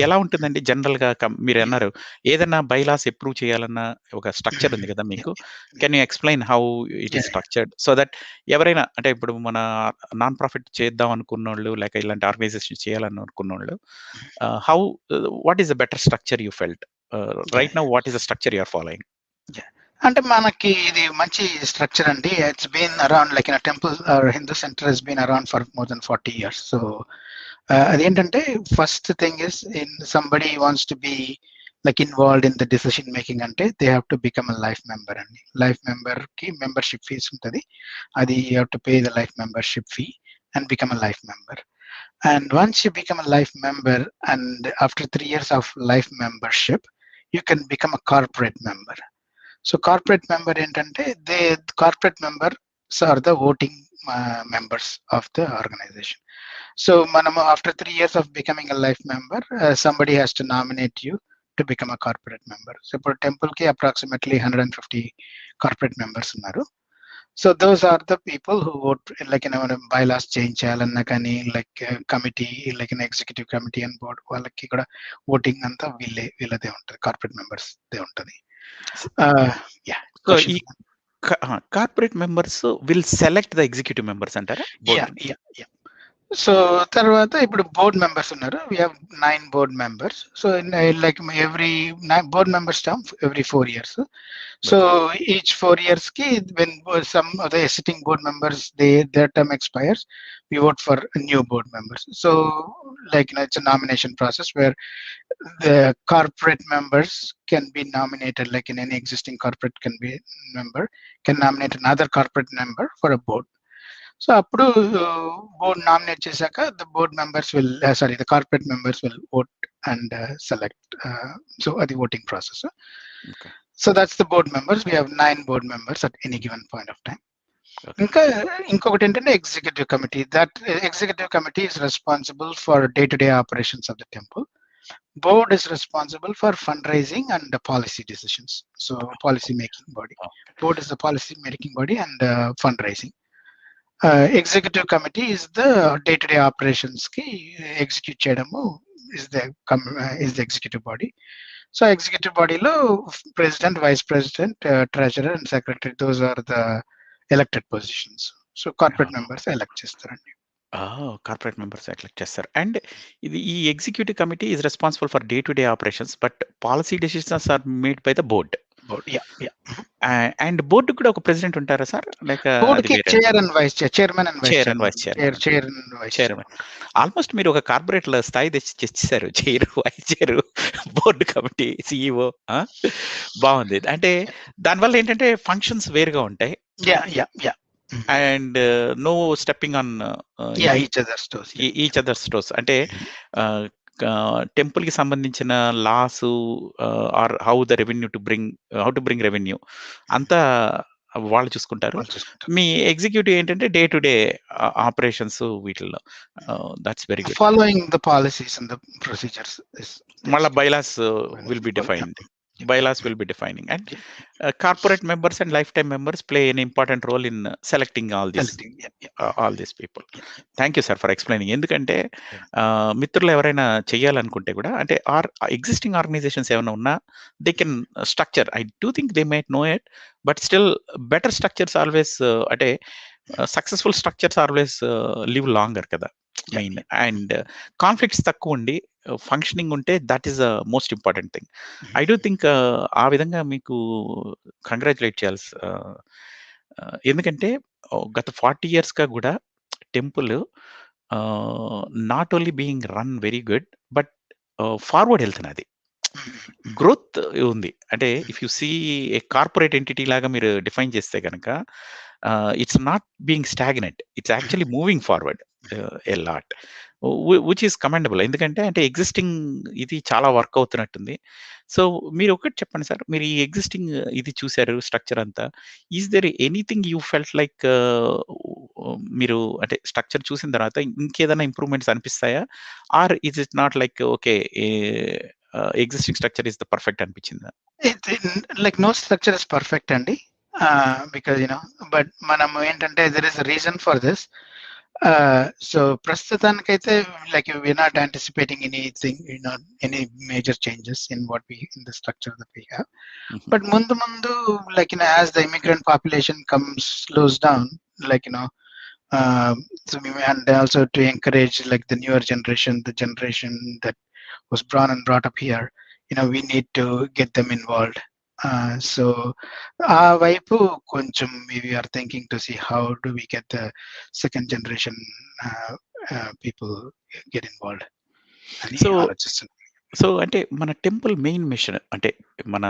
ఎలా ఉంటుందండి జనరల్ గా? మీరు అన్నారు ఏదైనా బైలాస్ అప్రూవ్ చేయాలన్న ఒక స్ట్రక్చర్ ఉంది కదా మీకు. Can you explain how it is structured, so that ఎవరైనా, అంటే ఇప్పుడు మన నాన్ ప్రాఫిట్ చేద్దాం అనుకున్నోళ్ళు, లేక ఇలాంటి ఆర్గనైజేషన్ చేయాలని అనుకున్నోళ్ళు, how what is the better structure you felt right now? What is the structure you are following? అంటే మనకి ఇది మంచి స్ట్రక్చర్ అండి. It's been around like in temple Hindu centre has been around for more than 40 years. So అదేంటంటే first thing is, in somebody wants to be like involved in the decision making ante they have to become a life member అండి. Life member కి membership fees ఉంటుంది, అది you have to pay the life membership fee and become a life member. And once you become a life member, and after 3 years of life membership, you can become a corporate member. So corporate member ఏంటంటే corporate members are the voting members of the organization. So manamu after 3 years of becoming a life member, somebody has to nominate you to become a corporate member. So for temple ki approximately 150 corporate members unnaru. So those are the people who vote, like bylaws change చేయాలన్నా కానీ, like committee, like an executive committee and board, వాళ్ళకి కూడా voting అంతా వీళ్ళదే ఉంటుంది, corporate members they ఉంటుంది. Corporate members will select the executive members అంటారా? So తర్వాత ఇప్పుడు బోర్డ్ మెంబర్స్ ఉన్నారు. we have 9 board members. So like every board members term every 4 years. So each 4 years ki when some of the sitting board members their term expires, we vote for new board members. So like it's a nomination process where the corporate members can be nominated, like in any existing corporate member can nominate another corporate member for a board. So appudu board nominate chesaka the board members will the corporate members will vote and select. So adi voting process. Okay. So that's the board members. We have 9 board members at any given point of time. Inkokati entante executive committee. That executive committee is responsible for day-to-day operations of the temple. Board is responsible for fundraising and the policy decisions. So policy making body. Board is the policy making body and fundraising. Executive committee is the day-to-day operations ki execute cheyadamu is the executive body. So executive body lo president, vice president, treasurer and secretary, those are the elected positions. So corporate members elect chestarandi. Corporate members elect చేస్తారు. And ఇది ఈ executive committee is responsible for day to day operations, but policy decisions are made by the board. board. Yeah. And board కూడా ఒక president ఉంటారా sir? లేక Board అది కి వేరే? chair and vice chair, chairman and vice chair and chairman. Vice chairman ఉంటారు. Chair and vice chairman. chairman. Almost మీరు ఒక కార్పొరేట్‌ల స్థాయి తెచ్చేసారు. Chair, vice chair, board committee, CEO. బావుంది. అంటే దానివల్ల ఏంటంటే ఫంక్షన్స్ వేరుగా ఉంటాయి. Yeah. And no stepping on Yeah, each other's toes. Each other's toes. అంటే టెంపుల్‌కి సంబంధించిన laws or how to bring revenue అంతా వాళ్ళు చూసుకుంటారు. వాళ్ళు చూసుకుంటారు. మీ ఎగ్జిక్యూటివ్ ఏంటంటే డే టు డే ఆపరేషన్స్ వీటిల్లో. That's very good. Following the policies and the procedures is మళ్ళా bylaws will be defined. Bylaws will be defining, and corporate members and lifetime members play an important role in selecting all these people. Thank you sir for explaining. ఎందుకంటే మిత్రులు ఎవరైనా చేయాలనుకుంటే కూడా, అంటే existing organizations ఏమైనా ఉన్నా they can structure. I do think they might know it, but still better structures always, అంటే successful structures always live longer కదా మెయిన్. అండ్ కాన్ఫ్లిక్ట్స్ తక్కువ ఉండి ఫంక్షనింగ్ ఉంటే that is the most important thing. I do think ఆ విధంగా మీకు congratulate చేయాలి. ఎందుకంటే గత 40 yearsగా కూడా temple not only being run very good, but forward వెళ్తున్నది, గ్రోత్ ఉంది. అంటే if you see a corporate entity లాగా మీరు డిఫైన్ చేస్తే కనుక it's not being stagnant, it's actually moving forward a lot, which is commendable. ఎందుకంటే అంటే ఎగ్జిస్టింగ్ ఇది చాలా వర్క్ అవుతున్నట్టుంది. సో మీరు ఒకటి చెప్పండి సార్, మీరు ఈ ఎగ్జిస్టింగ్ ఇది చూసారు స్ట్రక్చర్ అంతా. Is there anything you felt like, మీరు అంటే స్ట్రక్చర్ చూసిన తర్వాత ఇంకేదైనా ఇంప్రూవ్మెంట్స్ అనిపిస్తాయా, or is it not like okay existing structure is the perfect అనిపించిందా? Like no structure is perfect అండి, because but మనం ఏంటంటే there is a reason for this. So ప్రస్తుతానికైతే like we're not anticipating anything, any major changes in the structure that we have. But ముందు like as the immigrant population slows down, like and also to encourage like the newer generation, the generation that was born and brought up here, we need to get them involved. So వైపు కొంచెం we are thinking to see how do we get the second generation people get involved అని ఆలోచిస్తున్నాం. So అంటే మన temple main machine, అంటే మన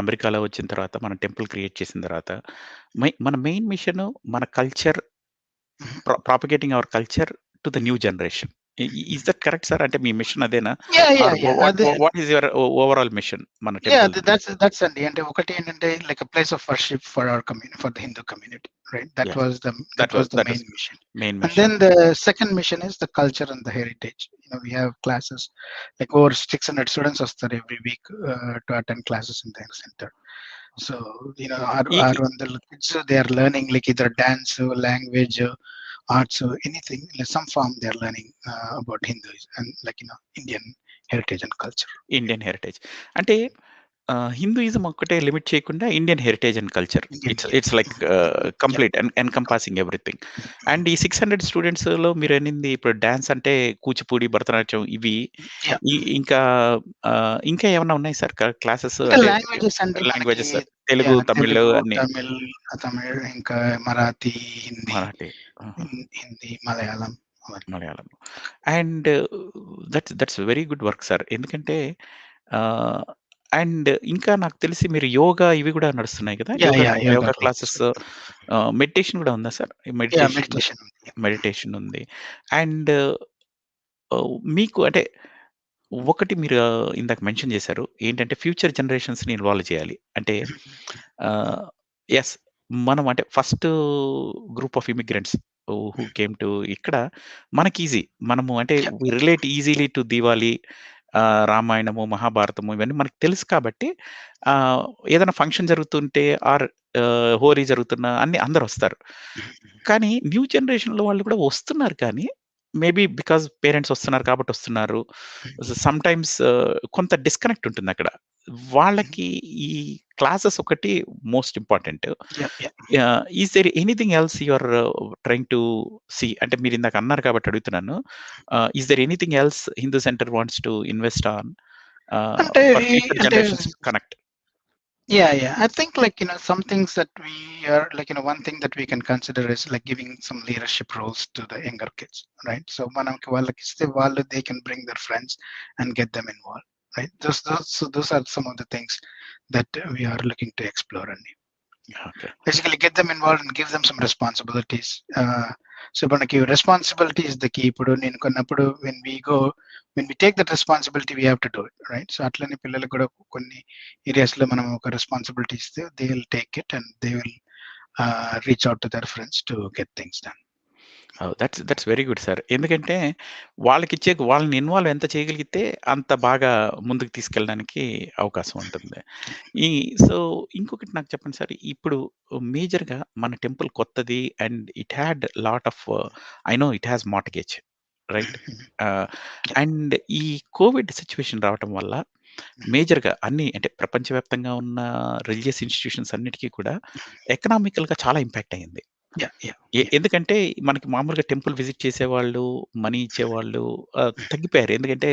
అమెరికాలో వచ్చిన తర్వాత మన టెంపుల్ క్రియేట్ చేసిన తర్వాత మన మెయిన్ మిషన్ మన culture, propagating our culture to the new generation. Is that correct sir? అంటే మీ మిషన్ అదేనా? What is your overall mission మన టెంపుల్? that's అండి. అంటే ఒకటి ఏంటంటే like a place of worship for our community, for the Hindu community, right? That was the main mission. And then the second mission is the culture and the heritage. We have classes like over 600 students వస్తారు every week to attend classes in the center. So our kids, they are learning like either dance, language, arts, anything, like some form they are learning about Hinduism and like Indian heritage and culture. Indian heritage అంటే Hinduism ఒక్కటే limit చేయకుండా Indian heritage and culture, it's like complete and encompassing everything. And ఈ 600 స్టూడెంట్స్లో మీరు అనింది ఇప్పుడు dance అంటే కూచిపూడి, భరతనాట్యం, ఇవి ఇంకా ఏమన్నా ఉన్నాయి sir classes? Languages Telugu, Tamil, ఇంకా Marathi, Hindi, Malayalam. And that's very good work sir. ఎందుకంటే అండ్ ఇంకా నాకు తెలిసి మీరు యోగా ఇవి కూడా నడుస్తున్నాయి కదా, యోగా క్లాసెస్, మెడిటేషన్ కూడా ఉందా సార్? మెడిటేషన్ ఉంది. అండ్ మీకు అంటే ఒకటి మీరు ఇందాక మెన్షన్ చేశారు ఏంటంటే ఫ్యూచర్ జనరేషన్స్ని ఇన్వాల్వ్ చేయాలి అంటే. ఎస్, మనం అంటే first group of immigrants who came to ఇక్కడ మనకి ఈజీ, మనము అంటే we relate easily to Diwali, రామాయణము, మహాభారతము ఇవన్నీ మనకు తెలుసు కాబట్టి ఏదైనా ఫంక్షన్ జరుగుతుంటే ఆర్ హోలీ జరుగుతున్నా అందరు వస్తారు. కానీ న్యూ జనరేషన్లో వాళ్ళు కూడా వస్తున్నారు, కానీ మేబీ బికాజ్ పేరెంట్స్ వస్తున్నారు కాబట్టి వస్తున్నారు. సమ్ టైమ్స్ కొంత డిస్కనెక్ట్ ఉంటుంది అక్కడ. వాళ్ళకి ఈ క్లాసెస్ ఒకటి most important. Is there anything else you are trying to see? అంటే మీరు ఇందాక అన్నారు కాబట్టి అడుగుతున్నాను. Is there anything else Hindu centre wants to invest on for future generations to connect? Yeah. I think some things that we are one thing that we can consider is like giving some leadership roles to the younger kids, right? So మనకి వాళ్ళకి ఇస్తే వాళ్ళు they can bring their friends and get them involved, right? Those are some of the things that we are looking to explore, and okay. basically get them involved and give them some responsibilities. So మనకి responsibility is the key. ఇప్పుడు నేను కొన్నప్పుడు when we take that responsibility we have to do it, right? So అట్లనే పిల్లలకు కూడా కొన్ని areas లో మనం ఒక responsibility ఇస్తే they will take it and they will reach out to their friends to get things done. That's very good sir. ఎందుకంటే వాళ్ళని ఇన్వాల్వ్ ఎంత చేయగలిగితే అంత బాగా ముందుకు తీసుకెళ్ళడానికి అవకాశం ఉంటుంది. ఈ సో ఇంకొకటి నాకు చెప్పండి సార్. ఇప్పుడు మేజర్‌గా మన టెంపుల్ కొత్తది and it had lot of I know it has mortgage right? Ah, and ఈ కోవిడ్ సిట్యుయేషన్ రావటం వల్ల మేజర్‌గా అన్ని అంటే ప్రపంచవ్యాప్తంగా ఉన్న రిలిజియస్ ఇన్‌స్టిట్యూషన్స్ అన్నిటికి కూడా ఎకనామికల్‌గా చాలా ఇంపాక్ట్ అయింది. Yeah. ఎందుకంటే మనకి మామూలుగా టెంపుల్ విజిట్ చేసేవాళ్ళు, మనీ ఇచ్చేవాళ్ళు తగ్గిపోయారు. ఎందుకంటే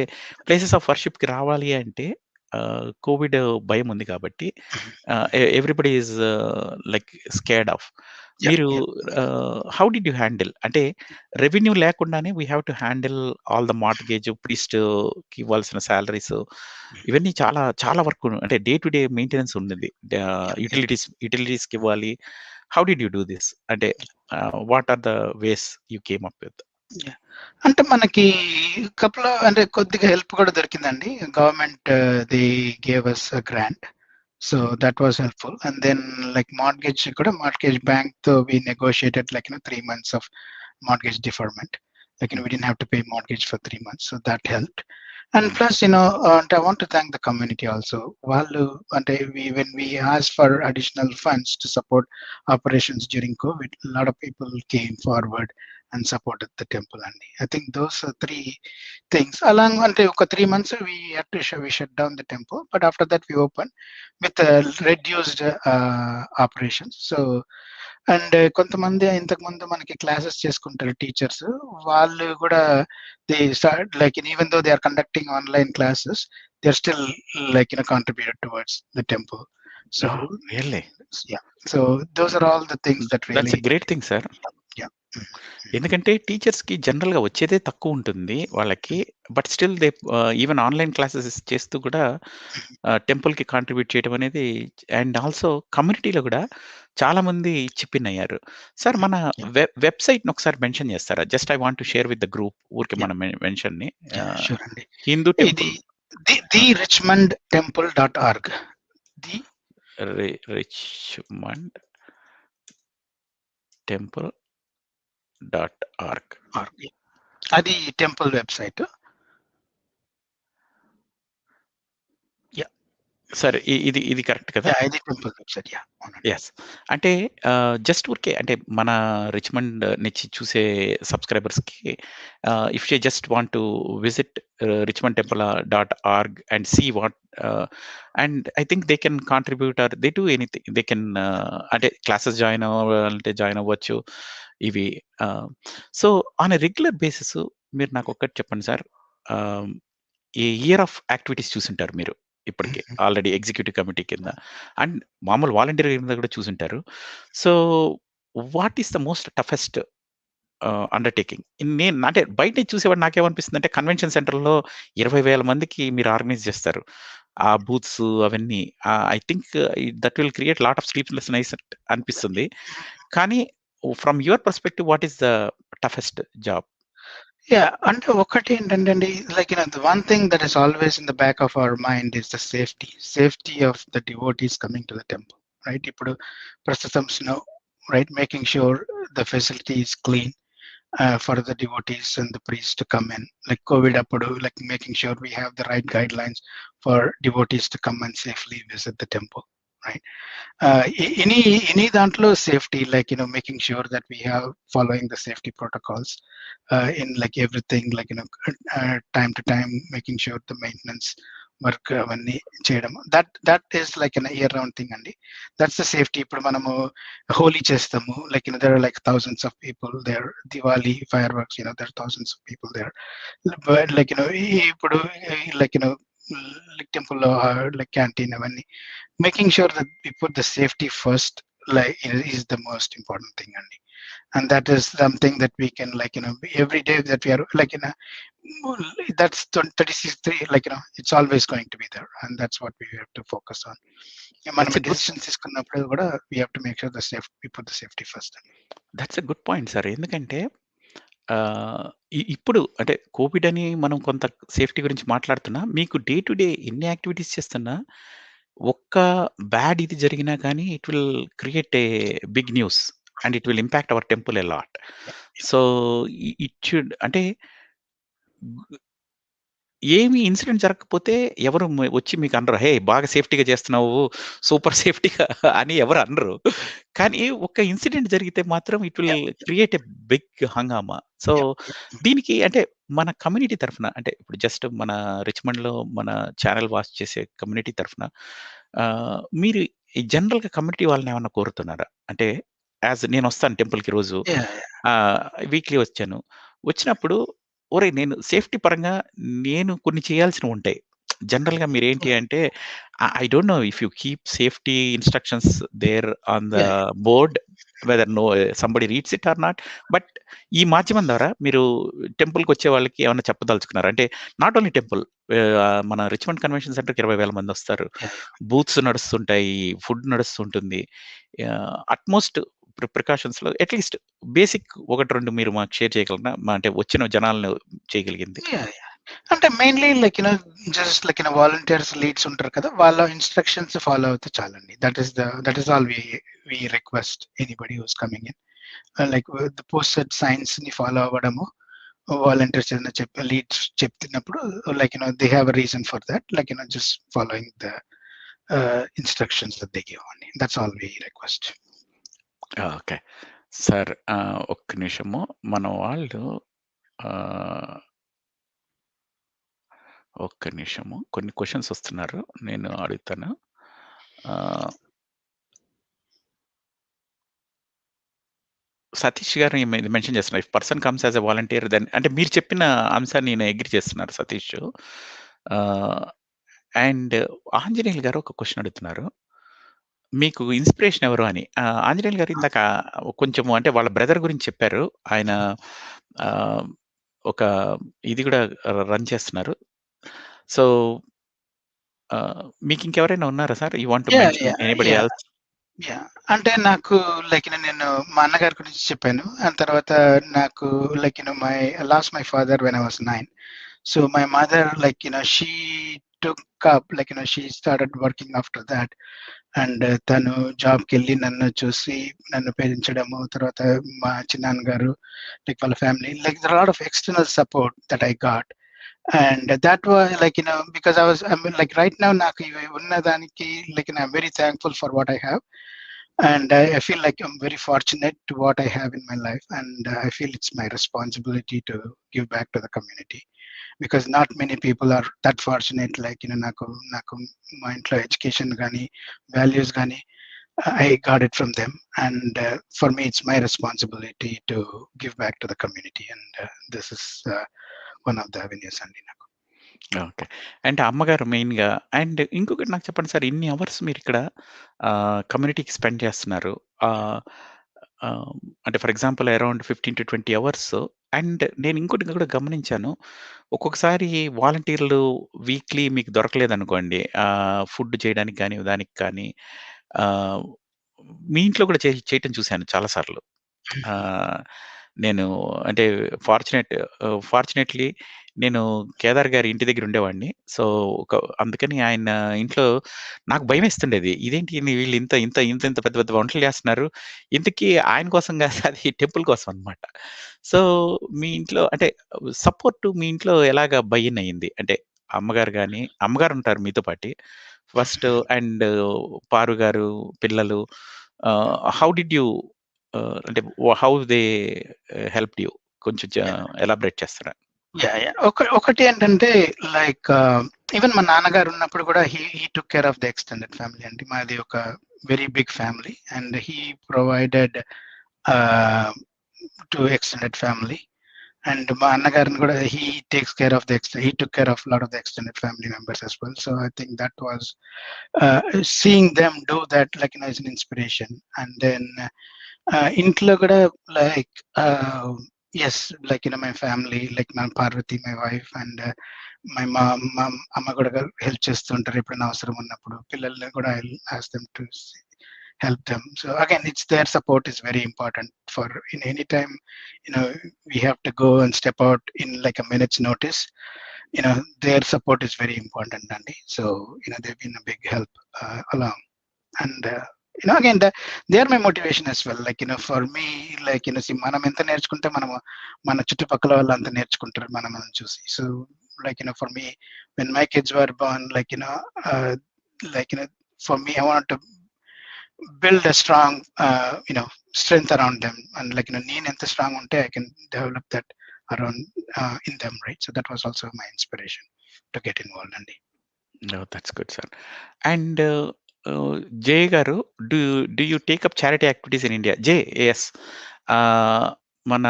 ప్లేసెస్ ఆఫ్ వర్షిప్‌కి రావాలి అంటే కోవిడ్ భయం ఉంది కాబట్టి everybody is like scared of. మీరు హౌ డిడ్ యూ హ్యాండిల్? అంటే రెవెన్యూ లేకుండానే we have to handle all the mortgage, ప్రీస్ట్‌కి ఇవ్వాల్సిన సాలరీస్ ఇవన్నీ చాలా చాలా వర్క్ అంటే డే టు డే మెయింటెనెన్స్ ఉన్నది. యుటిలిటీస్‌కి ఇవ్వాలి. How did you do this? అంటే what are the ways you came up with? అంటే మనకి కపుల్ అంటే కొద్దిగా హెల్ప్ కూడా దొరికిందండి. Government they gave us a grant, so that was helpful. And then like mortgage bank తో we negotiated 3 months of mortgage deferment. We didn't have to pay mortgage for 3 months, so that helped. And plus, and I want to thank the community also. When we asked for additional funds to support operations during COVID, a lot of people came forward and supported the temple. And I think those are three things. Along 3 months, we shut down the temple, but after that we opened with reduced operations. So and కొంతమంది ఇంతకుముందు మనకి classes చేసుకుంటారు teachers, వాళ్ళు కూడా they start even though they are conducting online classes, they are still contributed towards the temple. So really? So those are all the things that really that's a great thing sir. ఎందుకంటే టీచర్స్‌కి జనరల్‌గా వచ్చేదే తక్కువుంటుంది వాళ్ళకి. But still they even online classes చేస్తూ కూడా టెంపుల్‌కి contribute చేయడం అనేది అండ్ ఆల్సో కమ్యూనిటీలో గూడా చాలామంది చిప్ ఇన్ అయ్యారు. సార్ మన వెబ్‌సైట్‌ని ఒకసారి మెన్షన్ చేస్తారా? Just I want to share with the group ఊరికే మన మెన్షన్‌ని. షూర్ అండి. హిందూ ఇది temple the richmondtemple.org. The Richmond temple. అది టెంపుల్ వెబ్సైట్. సరే. ఇది కరెక్ట్ కదా? ఇది టెంపుల్ వెబ్సైట్. యెస్. అంటే జస్ట్ ఊరికే అంటే మన రిచ్‌మండ్ నుంచి చూసే సబ్‌స్క్రైబర్స్‌కి if you just want to visit richmondtemple.org and see what and I think they can contribute or they do anything. They can అంటే క్లాసెస్ జాయిన్ అవ్వాలంటే జాయిన్ అవ్వచ్చు. ఇవి so on a regular basis మీరు నాకొక్కటి చెప్పండి sir. ఈ year of activities చూసుంటారు మీరు ఇప్పటికి ఆల్రెడీ ఎగ్జిక్యూటివ్ కమిటీ కింద అండ్ మామూలు వాలంటీర్ కింద కూడా చూసుంటారు. So what is the most toughest undertaking? నేను అంటే బయట నుంచి చూసేవాడు నాకేమనిపిస్తుందంటే కన్వెన్షన్ సెంటర్‌లో 20,000 మందికి మీరు ఆర్గనైజ్ చేస్తారు. ఆ బూత్స్ అవన్నీ I think that will create lot of sleepless nights అనిపిస్తుంది. కానీ from your perspective what is the toughest job? అంటే ఒకటి ఏంటంటే అండి, the one thing that is always in the back of our mind is the safety of the devotees coming to the temple, right? ఇప్పుడు ప్రస్తుతం snow, right, making sure the facility is clean for the devotees and the priests to come in, like COVID appudu, making sure we have the right guidelines for devotees to come and safely visit the temple, right? Any dantlo safety, making sure that we have following the safety protocols in everything, time to time, making sure the maintenance work avani cheyadam, that is an year round thing andi. That's the safety. Ippudu manamu holi chestamu, there are thousands of people there. Diwali fireworks, there are thousands of people there. But ippudu like temple or like canteen అవన్నీ, making sure that we put the safety first, like is the most important thing అండి. And that is something that we can, like every day that we are like that's 36 like it's always going to be there, and that's what we have to focus on. మనం that's a good decisions తీసుకున్నప్పుడు కూడా we have to make sure the safety, we put the safety first. That's a good point sir. ఎందుకంటే ఇప్పుడు అంటే Covid అని మనం కొంత safety గురించి మాట్లాడుతున్నా, మీకు డే టు డే ఎన్ని యాక్టివిటీస్ చేస్తున్నా, ఒక్క బ్యాడ్ ఇది జరిగినా కానీ it will create a big news and it will impact our temple a lot. So, it should అంటే ఏమి ఇన్సిడెంట్ జరగకపోతే ఎవరు వచ్చి మీకు అనరు. "హే! బాగా సేఫ్టీగా చేస్తున్నావు. సూపర్ సేఫ్టీగా" అని ఎవరు అనరు. కానీ ఒక ఇన్సిడెంట్ జరిగితే మాత్రం it will Yeah, create a big hungama. So, yeah, yeah. దీనికి అంటే మన కమ్యూనిటీ తరఫున అంటే ఇప్పుడు జస్ట్ మన రిచ్‌మండ్‌లో మన ఛానెల్ వాచ్ చేసే కమ్యూనిటీ తరఫున మీరు ఈ జనరల్‌గా కమ్యూనిటీ వాళ్ళని ఏమన్నా కోరుతున్నారా? అంటే నేనొస్తాను టెంపుల్‌కి రోజు. Yeah, వీక్లీ వచ్చాను. వచ్చినప్పుడు ఒరేయ్! నేను సేఫ్టీ పరంగా నేను కొన్ని చేయాల్సినవుంటాయి. జనరల్‌గా మీరేంటి yeah, అంటే I don't know if you keep safety instructions there on the yeah, board whether somebody reads it or not. But ఈ మాధ్యమం ద్వారా మీరు టెంపుల్‌కొచ్చే వాళ్ళకి ఏమన్నా చెప్పదలుచుకున్నారా? అంటే నాట్ ఓన్లీ టెంపుల్, మన రిచ్‌మండ్ కన్వెన్షన్ సెంటర్‌కి 20,000 మందొస్తారు. yeah. బూత్స్ నడుస్తుంటాయి. ఫుడ్ నడుస్తుంటుంది. అట్‌మోస్ట్ ప్రికాషన్స్‌లో అట్‌లీస్ట్ బేసిక్ 1, 2 మీరు మాకు షేర్ చేయగలరా? అంటే వచ్చిన జనాలను చేయగలిగింది. Yeah, yeah. అంటే mainly like just like volunteers leads ఉంటారు కదా, వాళ్ళ ఇన్స్ట్రక్షన్స్ ఫాలో అవుతే చాలండి. That is all we request anybody who's coming in, like the posted signs ని ఫాలో అవ్వడము. వాలంటీర్స్ ఏదైనా లీడ్స్ చెప్తున్నప్పుడు like they have a reason for that, like just following the instructions that they give అండి. That's all we request. Okay. Sir ఒక్క నిమిషము. మన వాళ్ళు ఒక్క నిమిషము. కొన్ని క్వెషన్స్ వస్తున్నారు. నేను అడుగుతాను. సతీష్ గారు ఇది మెన్షన్ చేస్తున్నారు. If person comes as a volunteer then అంటే మీరు చెప్పిన అంశాన్ని నేను అగ్రీ చేస్తున్నారు సతీష్. అండ్ ఆంజనేయులు గారు ఒక క్వెషన్ అడుగుతున్నారు. మీకు ఇన్‌స్పిరేషన్ ఎవరు అని. ఆంజనేయులు గారు ఇందాక కొంచెము అంటే వాళ్ళ బ్రదర్ గురించి చెప్పారు. ఆయన ఆహ్, ఒక ఇది కూడా రన్ చేస్తున్నారు. సో, మీకింకెవరైనా ఉన్నారా sir? You want to yeah mention yeah anybody yeah else? Yeah అంటే నాకు లైక్ నేను మా అన్నగారి గురించి చెప్పాను. అండ్ తర్వాత నాకు like my father when I was 9. So my mother like she took up like she started working after that. And తను జాబ్కి వెళ్ళి నన్ను చూసి నన్ను పెంచడము, తర్వాత మా చిన్నాన్నగారు లైక్ వాళ్ళ family, like there lot of external support that I got. And that was like because I mean, like right now నాకు ఇవి ఉన్నదానికి like I'm very thankful for what I have, and I feel like I'm very fortunate to what I have in my life, and I feel it's my responsibility to give back to the community, because not many people are that fortunate, like నాకు మా ఇంట్లో education కానీ values కానీ I got it from them, and for me it's my responsibility to give back to the community, and this is one of the avenues అండి నాకు. Okay. అంటే అమ్మగారు మెయిన్‌గా అండ్ ఇంకొకటి నాకు చెప్పండి సార్. ఇన్ని అవర్స్ మీరిక్కడ కమ్యూనిటీకి స్పెండ్ చేస్తున్నారు. ఆహ్, ఆహ్, అంటే for example around 15-20 hours. And నేను ఇంకోటి కూడా గమనించాను. ఒక్కొక్కసారి వాలంటీర్‌లు వీక్లీ మీకు దొరకలేదనుకోండి. ఫుడ్ చేయడానికి గాని, దానికి కానీ ఆహ్, మీ ఇంట్లో కూడా చేయటం చూసాను చాలా సార్లు. ఆహ్, నేను అంటే ఫార్చునేట్‌లీ నేను కేదార్ గారి ఇంటి దగ్గర ఉండేవాడిని. సో, అందుకని ఆయన ఇంట్లో నాకు భయమేస్తుండేది. ఇదేంటి వీళ్ళు ఇంత ఇంత ఇంత ఇంత పెద్ద పెద్ద వంటలు చేస్తున్నారు. ఇంతకీ ఆయన కోసం కాదు అది టెంపుల్ కోసం అన్నమాట. సో, మీ ఇంట్లో అంటే సపోర్ట్ మీ ఇంట్లో ఎలాగా బయ్యిన్ అయింది? అంటే అమ్మగారుంటారు మీతో పాటి. ఫస్ట్ అండ్ పారు గారు, పిల్లలు హౌ డిడ్ యూ అంటే హౌ దే హెల్ప్డ్ యూ? కొంచెం ఎలాబరేట్ చేస్తారా? యా ఒకటి ఏంటంటే లైక్ ఈవెన్ మా నాన్నగారు ఉన్నప్పుడు కూడా he took care of the extended family అండి. మాది ఒక very big family, and he provided to extended family. And మా అన్నగారిని కూడా he takes care of the he took care of a lot of the extended family members as well. So I think that was seeing them do that, like, you know, is an inspiration. And then ఇంట్లో కూడా like yes, like, you know, my family, like my Parvati, my wife, and my mom, అమ్మ కూడా help చేస్తుంటారు ఎప్పుడైనా అవసరం ఉన్నప్పుడు. పిల్లల్ని కూడా I ask them to help them. So again, it's their support is very important for in any time, you know, we have to go and step out in like a minute's notice. You know, their support is very important, Andy. So, you know, they've been a big help along. And you know, again, they are my motivation as well. Like, you know, for me, like, you know, see, మనం ఎంత నేర్చుకుంటే మన చుట్టుపక్కల వాళ్ళు అంత నేర్చుకుంటారు మనం చూసి. So, like, you know, for me, when my kids were born, like, you know, like, you know, for me, I wanted to build a strong, you know, strength around them. And like, you know, నేను ఎంత strong ఉంటే I can develop that around in them, right? So that was also my inspiration to get involved, Andy. No, that's good, sir. And Jay garu, do you take up charity activities in India? Jay, yes. మన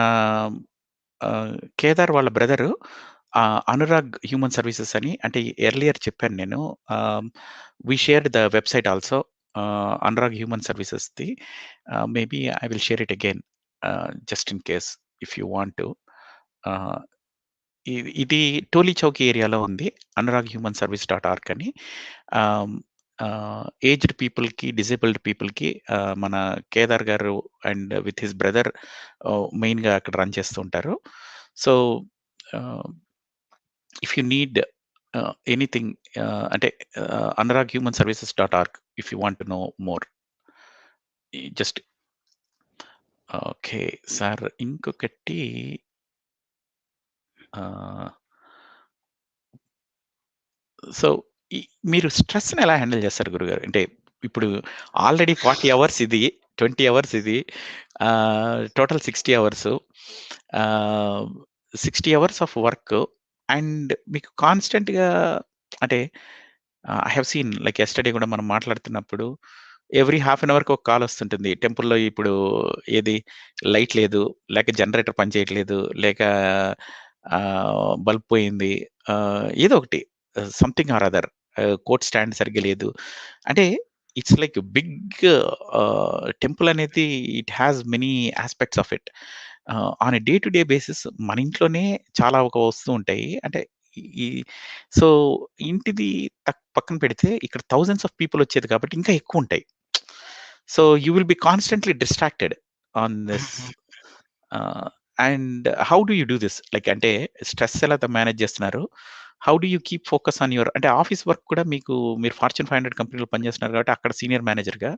కేదార్ వాళ్ళ brother Anurag human services అని, అంటే earlier చెప్పాను నేను. We shared the website also, Anurag human సర్వీసెస్ది. Maybe I will share it again just in case if you want to. ఇది టోలీ చౌకీ ఏరియాలో ఉంది, అనురాగ్ హ్యూమన్ సర్వీస్ .org అని. ఏజ్డ్ పీపుల్కి, డిజేబుల్డ్ పీపుల్కి మన కేదార్ గారు అండ్ విత్ హిస్ బ్రదర్ మెయిన్గా అక్కడ రన్ చేస్తూ ఉంటారు. So if you need anything, అంటే Anurag human services .org if you want to know more. Just okay sir. ఇంకొకటి, సో మీరు స్ట్రెస్ని ఎలా హ్యాండిల్ చేస్తారు గురుగారు? అంటే ఇప్పుడు ఆల్రెడీ 40 అవర్స్ ఇది, 20 అవర్స్ ఇది, total 60 hours, 60 hours of work. And మీకు కాన్స్టెంట్గా, అంటే I have seen like yesterday కూడా మనం మాట్లాడుతున్నప్పుడు ఎవ్రీ హాఫ్ అన్ అవర్కి ఒక కాల్ వస్తుంటుంది. టెంపుల్లో ఇప్పుడు ఏది లైట్ లేదు, లేక జనరేటర్ పనిచేయట్లేదు, లేక బల్బ్ పోయింది, ఏదో ఒకటి something or other, court stand సరిగ్గా లేదు. అంటే ఇట్స్ లైక్ బిగ్ టెంపుల్ అనేది, it has many aspects of it. On a day to day basis మన ఇంట్లోనే చాలా ఒక వస్తూ ఉంటాయి. అంటే ఈ సో ఇంటిది పక్కన పెడితే ఇక్కడ థౌజండ్స్ ఆఫ్ పీపుల్ వచ్చేది కాబట్టి ఇంకా ఎక్కువ ఉంటాయి. So you will be constantly distracted on this. And how do you do this? Like అంటే స్ట్రెస్ ఎలా మేనేజ్ చేస్తున్నారు? How do you keep focus on your, అంటే ఆఫీస్ వర్క్ కూడా మీరు ఫార్చ్యూన్ 500 కంపెనీలో పనిచేస్తున్నారు కాబట్టి అక్కడ సీనియర్ మేనేజర్గా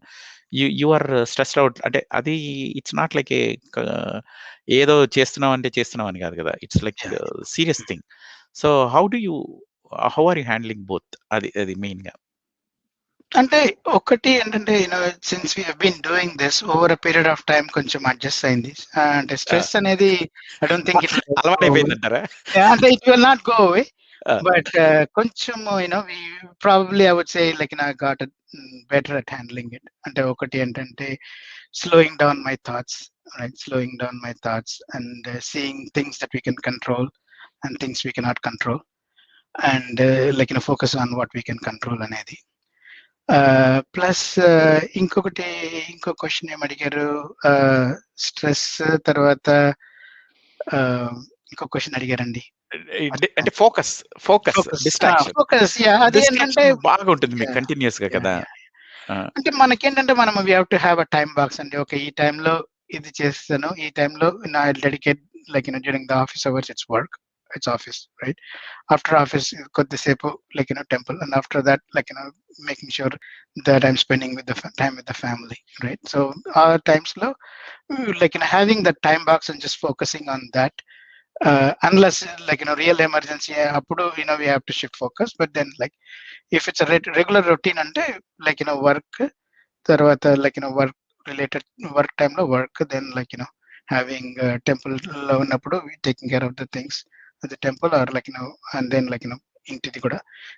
యు ఆర్ స్ట్రెస్డ్ అవుట్. అంటే అది ఇట్స్ నాట్ లైక్ ఏదో చేస్తున్నాం అంటే చేస్తున్నాం అని కాదు కదా, it's like serious thing. So how are you handling both? అది మెయిన్గా. అంటే ఒకటి ఏంటంటే, you know, since we have been doing this over a period of time కొంచెం అడ్జస్ట్ అయింది. అంటే స్ట్రెస్ అనేది ఐ డోంట్ థింక్ ఇట్ అలవాటైపోయిందంటారా? అంటే it will not go away, but కొంచెం, you know, we probably I would say like I got better at handling it. అంటే ఒకటి ఏంటంటే slowing down my thoughts, right, slowing down my thoughts and seeing things that we can control and things we cannot control, and like you know focus on what we can control అనేది. Plus ఇంకో question ఏం అడిగారు, stress తర్వాత ఇంకో question అడిగారండి. అంటే focus అది ఏంటంటే బాగుంటుంది మీకు కంటిన్యూస్ గా కదా. అంటే మనకేంటంటే మనం we have to have a time box అండి. ఓకే, ఈ టైంలో ఇది చేస్తాను, ఈ టైంలో నా dedicate, like during the office hours it's work, it's office, right? After office koddisepu like temple, and after that like making sure that I'm spending with the time with the family, right? So our times lo like having that time box and just focusing on that, unless like real emergency appudu we have to shift focus. But then like if it's a regular routine ante like work tarvata like work related work time lo work, then like having temple lo unnappudu taking care of the things at the temple, or like and then like intidi kuda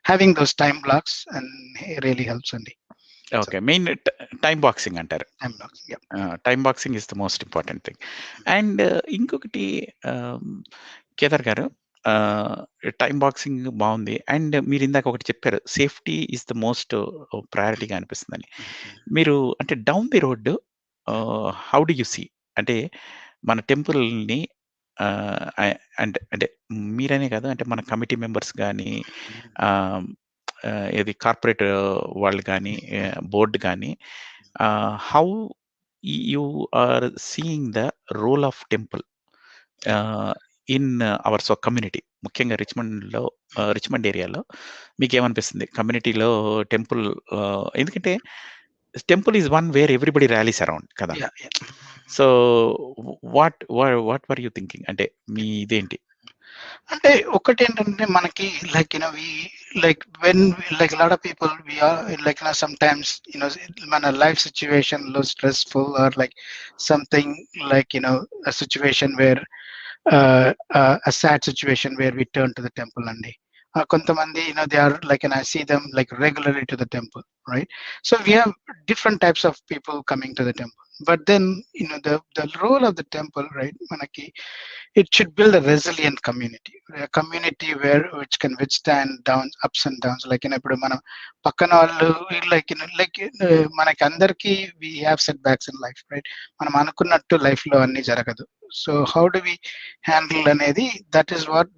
having those time blocks and really helps andi. Okay. Main time boxing అంటారు. Time boxing. Time boxing is the most important thing. And ఇంకొకటి కేదార్ గారు, time boxing బావుంది. And మీరిందాక ఒకటి చెప్పారు. Safety is the most ప్రయారిటీగా అనిపిస్తుందని. మీరు అంటే down the road how do you see? అంటే మన టెంపుల్‌ని అంటే అంటే మీరనే కాదు, అంటే మన కమిటీ మెంబర్స్ గాని, ఆహ్, ఏది కార్పొరేట్ వాళ్ళు గాని, బోర్డ్ గాని, how you are seeing the role of temple in our community, ముఖ్యంగా రిచ్మండ్ ఏరియాలో మీకేమనిపిస్తుంది? కమ్యూనిటీలో టెంపుల్, ఎందుకంటే temple is one where everybody rallies around కదా! Yeah! So, what were you thinking? అంటే మీ ఇదేంటి? అంటే ఒకటేంటంటే మనకి like we like when like lot of people we are like sometimes మన లైఫ్ సిట్యుయేషన్ లో stressful or like something like a situation where a sad situation where we turn to the temple అండి. కొంతమంది they are like, and I see them like regularly to the temple, right? So we have different types of people coming to the temple. But then the role of the temple, right? మనకి it should build a resilient community, a community where which can withstand downs, ups and downs. Like ఇప్పుడు మనం పక్కన వాళ్ళు like మనకి అందరికి we have setbacks in life, right? మనం అనుకున్నట్టు life లో అన్ని జరగదు. So how do we handle అనేది? That is what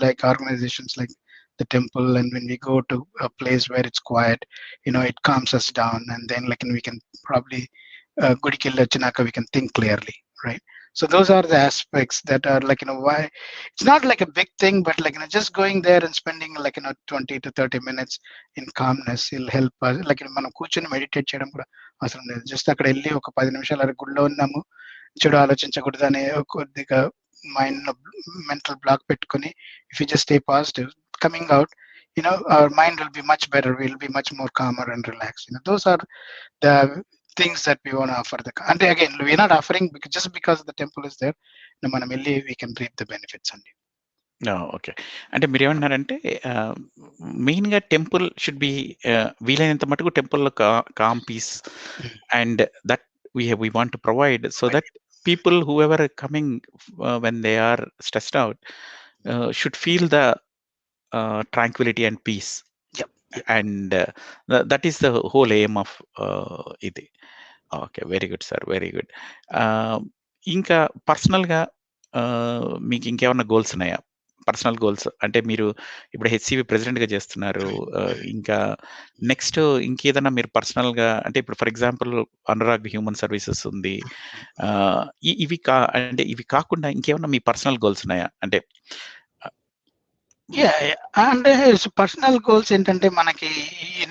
like organizations like the temple, and when we go to a place where it's quiet, it calms us down, and then like we can probably గుడికి వెళ్ళి వచ్చినాక we can think clearly, right? So those are the aspects that are like why it's not like a big thing, but like just going there and spending like 20 to 30 minutes in calmness will help us. Like మనం కూర్చొని meditate చేయడం కూడా అవసరం లేదు. Just అక్కడ వెళ్ళి ఒక 10 నిమిషాలు అక్కడ గుడిలో ఉన్నాము, చెడు ఆలోచించకూడదు అనే కొద్దిగా మైండ్ లో మెంటల్ బ్లాక్ పెట్టుకొని, if you just stay positive, coming out, our mind will be much better, we'll be much more calmer and relaxed. Those are the things that we want to offer. And again, we're not offering because just because the temple is there, మనం వెళ్ళి we can reap the benefits అండి. Okay. అంటే మీరేమంటున్నారంటే మెయిన్‌గా temple should be, వీలైనంత మటుకు టెంపుల్‌లో calm peace and that we want to provide so that people whoever coming when they are stressed out should feel the tranquility and peace. Yep. And that is the whole aim of ఇది. Okay. Very good sir. Very good. ఇంకా పర్సనల్‌గా మీకు ఇంకేమన్నా goals ఉన్నాయా? Personal goals అంటే మీరు ఇప్పుడు HCV ప్రెసిడెంట్‌గా చేస్తున్నారు. ఇంకా నెక్స్ట్ ఇంకేదన్నా మీరు పర్సనల్‌గా, అంటే ఇప్పుడు for example Anurag human services ఉంది. అంటే ఇవి కాకుండా ఇంకేమన్నా మీ పర్సనల్ గోల్స్ ఉన్నాయా? అంటే Yeah, and personal goals ఏంటంటే మనకి,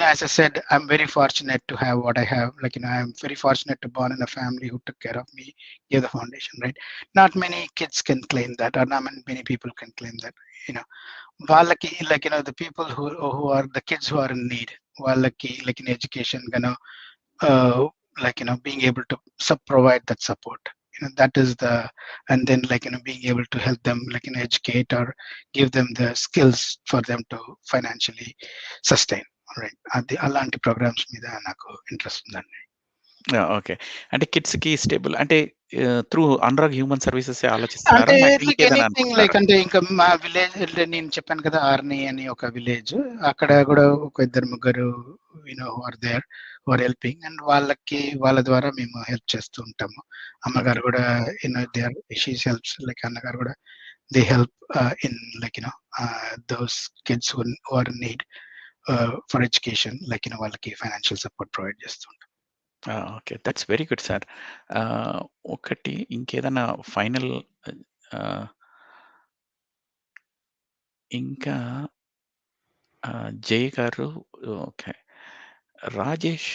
as I said, I'm very fortunate to have what I have. Like I'm very fortunate to born in a family who took care of me, gave the foundation, right? Not many kids can claim that, or not many people can claim that. వాళ్ళకి like the people who are the kids who are in need, వాళ్ళకి like in education like being able to provide that support, that is the, and then like being able to help them like educate or give them the skills for them to financially sustain, right? అది అలాంటి programmes మీద నాకు interest ఉందండి. Okay. అంటే కిడ్స్‌కి stable అంటే through Anurag human సర్వీసెసే ఆలోచిస్తున్నారా? అంటే లేకపోతే లైక్ ఇంకేదైనా ఎనీథింగ్ లైక్ అనుకుంటున్నారా? అంటే ఇంకా మా విలేజ్ నేను చెప్పాను కదా, ఆర్ని అని ఒక విలేజ్, అక్కడ కూడా ఒక ఇద్దరు ముగ్గురు or there are helping, and వాళ్ళ ద్వారా మేము హెల్ప్ చేస్తూ ఉంటాము. అమ్మగారు కూడా they are she's helps, like అన్నగారు కూడా they help in like those kids who are in need for education, like వాళ్ళకి ఫైనాన్షియల్ సపోర్ట్ ప్రొవైడ్ చేస్తూ ఉంటాం. Okay. That's very good sir. ఒకటి ఇంకేదన్నా ఫైనల్, ఆహ్, ఇంకా జయ గారు, ఓకే. రాజేష్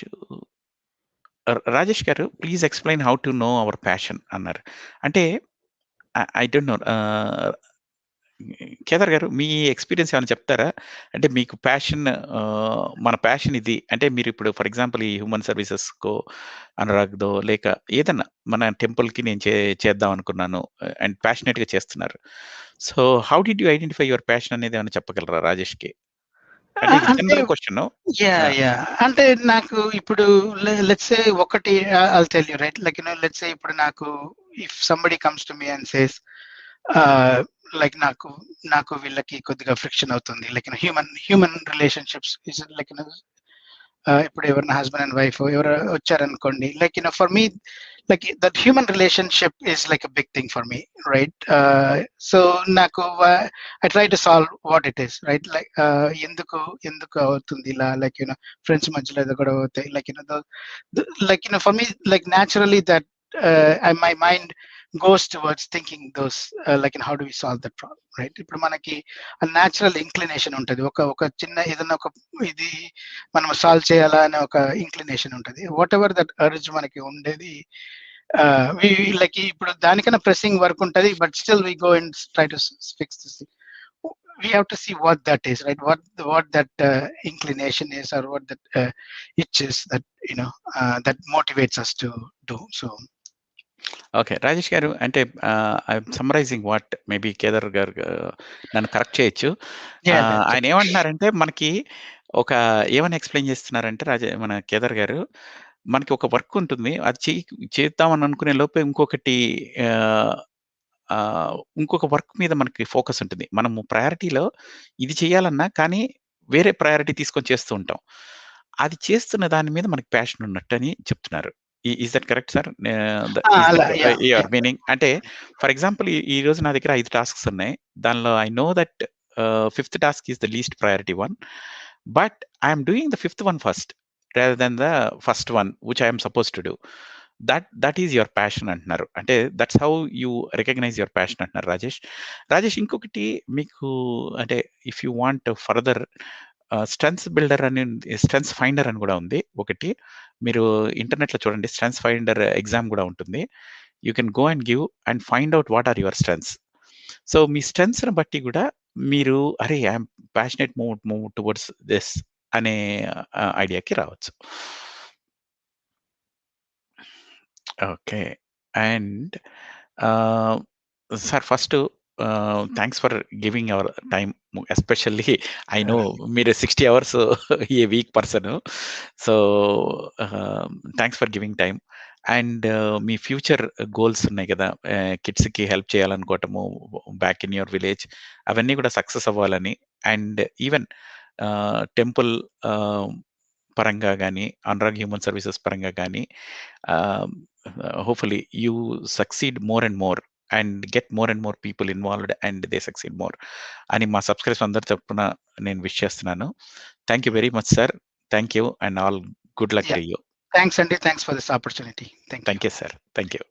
రాజేష్ గారు, please explain how to know hour passion అన్నారు. అంటే ఐ డోంట్ నో. కేదార్ గారు, మీ ఎక్స్‌పీరియన్స్ ఏమైనా చెప్తారా? అంటే మీకు ప్యాషన్, మన ప్యాషన్ ఇది. అంటే మీరిప్పుడు ఫర్ ఎగ్జాంపుల్ ఈ హ్యూమన్ సర్వీసెస్‌కో, అనురాగ్‌దో లేక ఏదన్నా మన టెంపుల్‌కి నేను చేద్దాం అనుకున్నాను అండ్ ప్యాషనేట్‌గా చేస్తున్నారు. So, how did you identify your passion అనేది ఏమైనా చెప్పగలరా రాజేష్‌కి? అంటే ఇది అంటే జనరల్ క్వెషన్. యా అంటే నాకు ఇప్పుడు లెట్స్ సే ఒకటి I'll tell you right, like let's say ఇప్పుడు నాకు if somebody comes to me and says like నాకు నాకు వీళ్ళకి కొద్దిగా ఫ్రిక్షన్ అవుతుంది, like human relationships is like ఇప్పుడు ఎవరైనా హస్బెండ్ అండ్ వైఫ్ ఎవరు వచ్చారనుకోండి, like for me like that human relationship is like a big thing for me, right? So నాకు I try to solve what it is, right? Like ఎందుకు ఎందుకు అవుతుంది ఇలా, like friends మధ్యలో ఏదో గొడవ అవుతాయి, like for me like naturally that my mind goes towards thinking those like how do we solve that problem, right? ఇప్పుడు మనకి న్యాచురల్ ఇంక్లినేషన్ ఉంటుంది, ఒక చిన్న ఏదైనా ఒక ఇది మనం సాల్వ్ చేయాలా అనే ఒక ఇంక్లినేషన్ ఉంటుంది, వాట్ ఎవర్ దట్ అర్జ్ మనకి ఉండేది. లైక్ ఇప్పుడు దానికన్నా ప్రెసింగ్ వర్క్ ఉంటుంది, but still we go and try to fix this thing. We have to see what that is, right? What that inclination is, or what that itch is that that motivates us to do so. Okay. Rajesh గారు, అంటే I'm summarising what maybe Kedar గారు నన్ను correct చేయొచ్చు. ఆయన ఏమంటున్నారంటే మనకి ఏమని explain చేస్తున్నారంటే మన కేదార్ గారు, మనకి ఒక వర్క్ ఉంటుంది. అది చేద్దామని అనుకునే లోపే ఇంకొక వర్క్ మీద మనకి ఫోకస్ ఉంటుంది. మనము ప్రయారిటీలో ఇది చేయాలన్నా కానీ వేరే ప్రయారిటీ తీసుకొని చేస్తూ ఉంటాం. అది చేస్తున్న దాని మీద మనకి ప్యాషన్ ఉన్నట్టని చెప్తున్నారు. Is that correct sir? Is అలా దట్ యా యువర్ మీనింగ్? అంటే ఫర్ ఎగ్జాంపుల్ ఈ రోజు నా దగ్గర 5 టాస్క్స్ ఉన్నాయి. దానిలో I know that fifth task is the least priority one. But I am doing the fifth one first rather than the first one which I am supposed to do. That is your passion అంటున్నారు. అంటే that's how you recognise your passion అంటున్నారు రాజేష్. రాజేష్, ఇంకొకటి మీకు అంటే if you want further strengths builder అని, strengths finder అని కూడా ఉంది ఒకటి. మీరు ఇంటర్నెట్‌లో చూడండి, స్ట్రెంగ్త్స్ ఫైండర్ ఎగ్జామ్ కూడా ఉంటుంది. You can go and give and find out what are your strengths. So మీ స్ట్రెంగ్త్స్‌ని బట్టి కూడా మీరు అరే I am passionate move towards this అనే ఐడియాకి రావచ్చు. Okay. And sir, first thanks for giving your time. Especially I know మీరు 60 hours a week person. So thanks for giving time. And మీ ఫ్యూచర్ గోల్స్ ఉన్నాయి కదా, కిడ్స్‌కి హెల్ప్ చేయాలనుకోవటము back in your village, అవన్నీ కూడా సక్సెస్ అవ్వాలని, అండ్ ఈవెన్ టెంపుల్ పరంగా గానీ, అనురాగ్ హ్యూమన్ సర్వీసెస్ పరంగా గానీ, hopefully you succeed more and more and get more and more people involved and they succeed more అని మా సబ్స్క్రైబర్స్ అందరి తరపున నేను విష్ చేస్తున్నాను. Thank you very much sir. Thank you and all good luck to you. Thanks అండి, thanks for this opportunity. Thank you sir. Thank you.